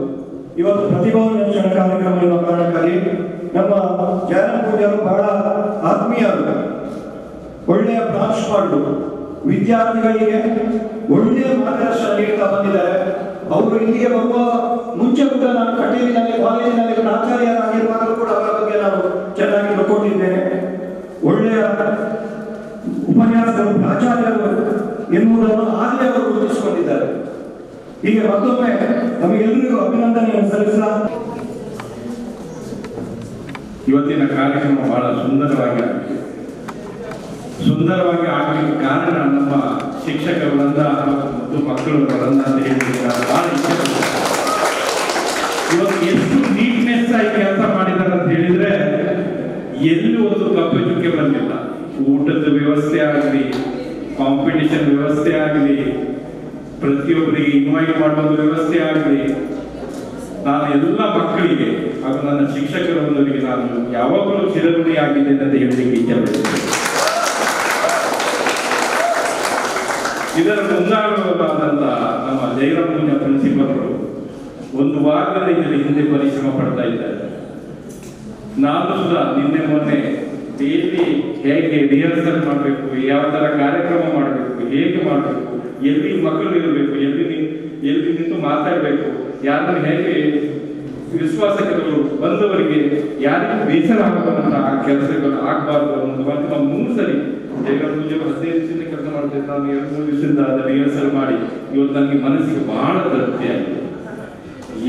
ಇವತ್ತು ಪ್ರತಿಭಾನ್ವೇಷಣ ಕಾರ್ಯಕ್ರಮ ಎನ್ನುವ ಕಾರಣಕ್ಕಾಗಿ ನಮ್ಮ ಜಯರಾಮ್ ಪೂಜಾರು ಬಹಳ ಆತ್ಮೀಯರು, ಒಳ್ಳೆಯ ಪ್ರಾಂಶುಪಾಲರು, ವಿದ್ಯಾರ್ಥಿಗಳಿಗೆ ಒಳ್ಳೆಯ ಮಾರ್ಗದರ್ಶನ ನೀಡ್ತಾ ಬಂದಿದ್ದಾರೆ. ಅವರು ಇಲ್ಲಿಗೆ ಬರುವ ಮುಂಚೆ ಕೂಡ ನಾನು ಕಟೀಲಿನಲ್ಲಿ ಕಾಲೇಜಿನಲ್ಲಿ ಪ್ರಾಚಾರ್ಯರಾಗಿರುವಾಗಲೂ ಕೂಡ ಅವರ ಬಗ್ಗೆ ನಾನು ಚೆನ್ನಾಗಿ ತಿಳ್ಕೊಂಡಿದ್ದೇನೆ. ಒಳ್ಳೆಯ ಉಪನ್ಯಾಸಗಳು, ಪ್ರಾಚಾರ್ಯರು ಎನ್ನುವುದನ್ನು ಆಗಲೇ ಅವರು ಗುರುತಿಸಿಕೊಂಡಿದ್ದಾರೆ. ಹೀಗೆ ಮತ್ತೊಮ್ಮೆ ನಮಗೆಲ್ಲರಿಗೂ ಅಭಿನಂದನೆಯನ್ನು ಸಲ್ಲಿಸ. ಇವತ್ತಿನ ಕಾರ್ಯಕ್ರಮ ಬಹಳ ಸುಂದರವಾಗಿ ಆಗಲಿಕ್ಕೆ ಕಾರಣ ನಮ್ಮ ಶಿಕ್ಷಕ ವೃಂದ ಮತ್ತು ಮಕ್ಕಳು ವೃಂದ ಅಂತ ಹೇಳಿದ್ರೆ ಬಹಳ ಇಷ್ಟ. ಇವತ್ತು ಎಷ್ಟು ನೀಟ್ನೆಸ್ ಆಗಿ ಕೆಲಸ ಮಾಡಿದ್ದಾರೆ ಅಂತ ಹೇಳಿದ್ರೆ ಎಲ್ಲಿ ಒಂದು ಕಪ್ಪೆ ಚುಕ್ಕೆ ಬಂದಿಲ್ಲ. ಊಟದ ವ್ಯವಸ್ಥೆ ಆಗಲಿ, ಕಾಂಪಿಟಿಷನ್ ವ್ಯವಸ್ಥೆ ಆಗಲಿ, ಪ್ರತಿಯೊಬ್ಬರಿಗೆ ಇನ್ವೈಟ್ ಮಾಡುವ ವ್ಯವಸ್ಥೆ ಆಗಲಿ, ನಾನು ಎಲ್ಲ ಮಕ್ಕಳಿಗೆ ಹಾಗೂ ನನ್ನ ಶಿಕ್ಷಕರೊಂದಿಗೆ ನಾನು ಯಾವಾಗಲೂ ಚಿರಋಣಿ ಆಗಿದ್ದೇನೆ ಅಂತ ಹೇಳಲಿಕ್ಕೆ ಇಚ್ಛೆಪಡ್ತೇನೆ. ಇದರ ಮುಂದಾಳುವಾದಂಥ ನಮ್ಮ ಜಯರಾಮ್ ಪೂಜಾ ಪ್ರಿನ್ಸಿಪಲ್ರು 1 ವಾರದಿಂದ ಇದರ ಹಿಂದೆ ಪರಿಶ್ರಮ ಪಡ್ತಾ ಇದ್ದಾರೆ. ನಾನು ಸುಧಾ ನಿನ್ನೆ ಮೊನ್ನೆ ಡೈಲಿ ಹೇಗೆ ರಿಹರ್ಸಲ್ ಮಾಡಬೇಕು, ಯಾವ ಥರ ಕಾರ್ಯಕ್ರಮ ಮಾಡಬೇಕು, ಹೇಗೆ ಮಾಡಬೇಕು, ಎಲ್ಲಿ ಮಕ್ಕಳು ಇರಬೇಕು, ಎಲ್ಲಿ ನಿಂತು ಮಾತಾಡಬೇಕು, ಯಾರನ್ನು ಹೇಗೆ ವಿಶ್ವಾಸಕರು ಬಂದವರಿಗೆ ಯಾರಿಗೂ ಬೇಸರ ಆಗುವಂತಹ ಕೆಲಸಗಳು ಆಗಬಾರ್ದು ಅನ್ನೋದು ಅಂತ 3 ಸರಿ ಜಯರಾಮ್ ಪೂಜೆ 15 ದಿವಸದಿಂದ ಕೆಲಸ ಮಾಡ್ತಿದ್ದೆ. ನಾನು 2-3 ದಿವಸದಿಂದ ರಿಹರ್ಸಲ್ ಮಾಡಿ ಇವತ್ತು ನನಗೆ ಮನಸ್ಸಿಗೆ ಬಹಳ ತೃಪ್ತಿ ಆಗಿದೆ.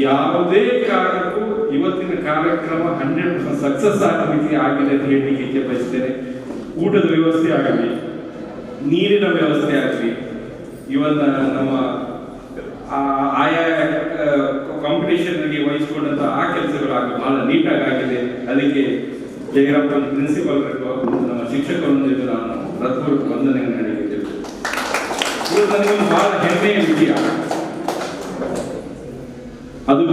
ಯಾವುದೇ ಕಾರಣಕ್ಕೂ ಇವತ್ತಿನ ಕಾರ್ಯಕ್ರಮ 100% ಸಕ್ಸಸ್ ಆಗಲಿಕ್ಕೆ ಆಗಿದೆ ಅಂತ ಹೇಳಲಿಕ್ಕೆ ಇಚ್ಛೆ ಬಯಸ್ತೇನೆ. ಊಟದ ವ್ಯವಸ್ಥೆ ಆಗಲಿ, ನೀರಿನ ವ್ಯವಸ್ಥೆ ಆಗಲಿ, ಇವನ್ನ ನಮ್ಮ ಆಯಾ ಕಾಂಪಿಟೇಷನ್ಗೆ ವಹಿಸಿಕೊಂಡಂತ ಬಹಳ ನೀಟಾಗಿ ಆಗಿದೆ. ಅದಕ್ಕೆ ಜಯರಾಮ್ ಪ್ರಿನ್ಸಿಪಾಲ್ ನಮ್ಮ ಶಿಕ್ಷಕರೊಂದಿಗೆ ನಾನು ಹೃತ್ಪೂರ್ವಕ ವಂದನೆ ನೀಡಿದ್ದೇವೆ. ಇದು ನನಗೊಂದು ಬಹಳ ಹೆಮ್ಮೆಯ ವಿಷಯ. ಅದು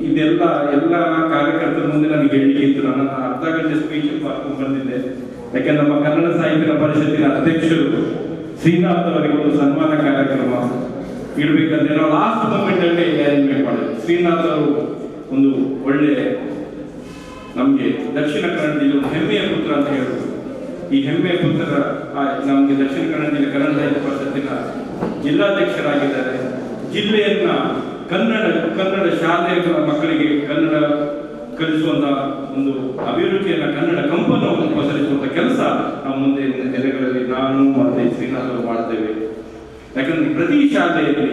ಇದೆಲ್ಲ ಕಾರ್ಯಕರ್ತರ ಮುಂದೆ ನನಗೆ ಹೇಳಲಿಕ್ಕೆ ಇತ್ತು. ನಾನು ಅರ್ಧ ಗಂಟೆ ಸ್ಪೀಚ್ ಮಾಡ್ಕೊಂಡು ಬಂದಿದ್ದೆ. ಯಾಕೆಂದ್ರೆ ನಮ್ಮ ಕನ್ನಡ ಸಾಹಿತ್ಯ ಪರಿಷತ್ತಿನ ಅಧ್ಯಕ್ಷರು ಶ್ರೀನಾಥ್ ಅವರಿಗೆ ಒಂದು ಸನ್ಮಾನ ಕಾರ್ಯಕ್ರಮ ಇಡಬೇಕಂದ್ರೆ ನಾವು ಲಾಸ್ಟ್ ಮೂಮೆಂಟ್ ಅಲ್ಲಿ ಅರೇಂಜ್ಮೆಂಟ್ ಮಾಡಿದ್ವಿ. ಶ್ರೀನಾಥ್ ಅವರು ಒಂದು ಒಳ್ಳೆ ನಮಗೆ ದಕ್ಷಿಣ ಕನ್ನಡ ಜಿಲ್ಲೆ ಒಂದು ಹೆಮ್ಮೆಯ ಪುತ್ರ ಅಂತ ಹೇಳ್ಬೋದು. ಈ ಹೆಮ್ಮೆಯ ಪುತ್ರ ನಮಗೆ ದಕ್ಷಿಣ ಕನ್ನಡ ಜಿಲ್ಲೆ ಕನ್ನಡ ಸಾಹಿತ್ಯ ಪರಿಷತ್ತಿನ ಜಿಲ್ಲಾಧ್ಯಕ್ಷರಾಗಿದ್ದಾರೆ. ಜಿಲ್ಲೆಯನ್ನ ಕನ್ನಡ ಶಾಲೆಗಳ ಮಕ್ಕಳಿಗೆ ಕನ್ನಡ ಕಲಿಸುವಂತ ಒಂದು ಅಭಿರುಚಿಯನ್ನ ಕನ್ನಡ ಕಂಪನವನ್ನು ಪಸರಿಸುವಂತ ಕೆಲಸ ನಾವು ಮುಂದೆ ನೆಲೆಗಳಲ್ಲಿ ನಾನು ಮತ್ತೆ ಶ್ರೀನಾಥ್ ಅವರು ಮಾಡ್ತೇವೆ. ಯಾಕಂದ್ರೆ ಪ್ರತಿ ಶಾಲೆಯಲ್ಲಿ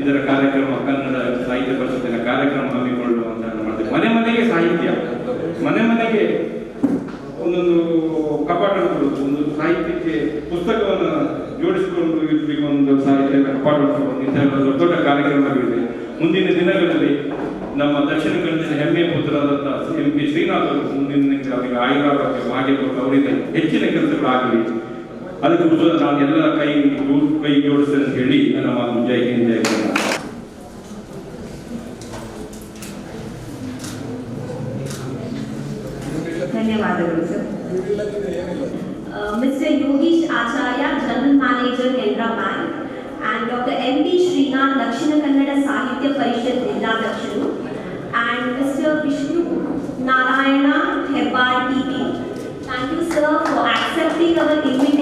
ಇದರ ಕಾರ್ಯಕ್ರಮ ಕನ್ನಡ ಸಾಹಿತ್ಯ ಪರಿಷತ್ತಿನ ಕಾರ್ಯಕ್ರಮ ಹಮ್ಮಿಕೊಳ್ಳುವಂತ ಮಾಡ್ತೇವೆ. ಮನೆ ಮನೆಗೆ ಸಾಹಿತ್ಯ, ಮನೆ ಮನೆಗೆ ಒಂದೊಂದು ಕಪಾಟಗಳು, ಒಂದು ಸಾಹಿತ್ಯಕ್ಕೆ ಪುಸ್ತಕವನ್ನು ಜೋಡಿಸಿಕೊಂಡು ಇರಲಿಕ್ಕೆ ಒಂದು ಸಾಹಿತ್ಯ ಕಪಾಟ ದೊಡ್ಡ ಕಾರ್ಯಕ್ರಮಗಳಿದೆ. ಮುಂದಿನ ದಿನಗಳಲ್ಲಿ ನಮ್ಮ ದಕ್ಷಿಣ ಕನ್ನಡ ಹೆಮ್ಮೆಯ ಪುತ್ರರಾದಂಥ MP ಶ್ರೀನಾಥ್ ಅವರು ಮುಂದಿನ ಅವರಿಗೆ ಆಯುರಾರೋಗ್ಯ ಭಾಗ್ಯ ಕೊಟ್ಟು ಅವರಿಗೆ ಹೆಚ್ಚಿನ ಕೆಲಸಗಳಾಗಲಿ. ಅದಕ್ಕೋಸ್ಕರ ನಾನು ಎಲ್ಲ ಕೈ ಜೋಡಿಸ್ತೇನೆ ಅಂತ ಹೇಳಿ ನನ್ನ ಮಾತು. ಜೈ ಹಿಂದ್, ಜೈ ಕನ್ನಡ. ಧನ್ಯವಾದಗಳು sir. Mr. Yogesh Acharya, General Manager, Canara Bank, and Dr. MP Srinath, Dakshina Kannada Sahitya Parishad Jilladyakshadu, and Mr. Vishnu Narayana Hebbar, TP. Thank you, sir, for accepting our invitation.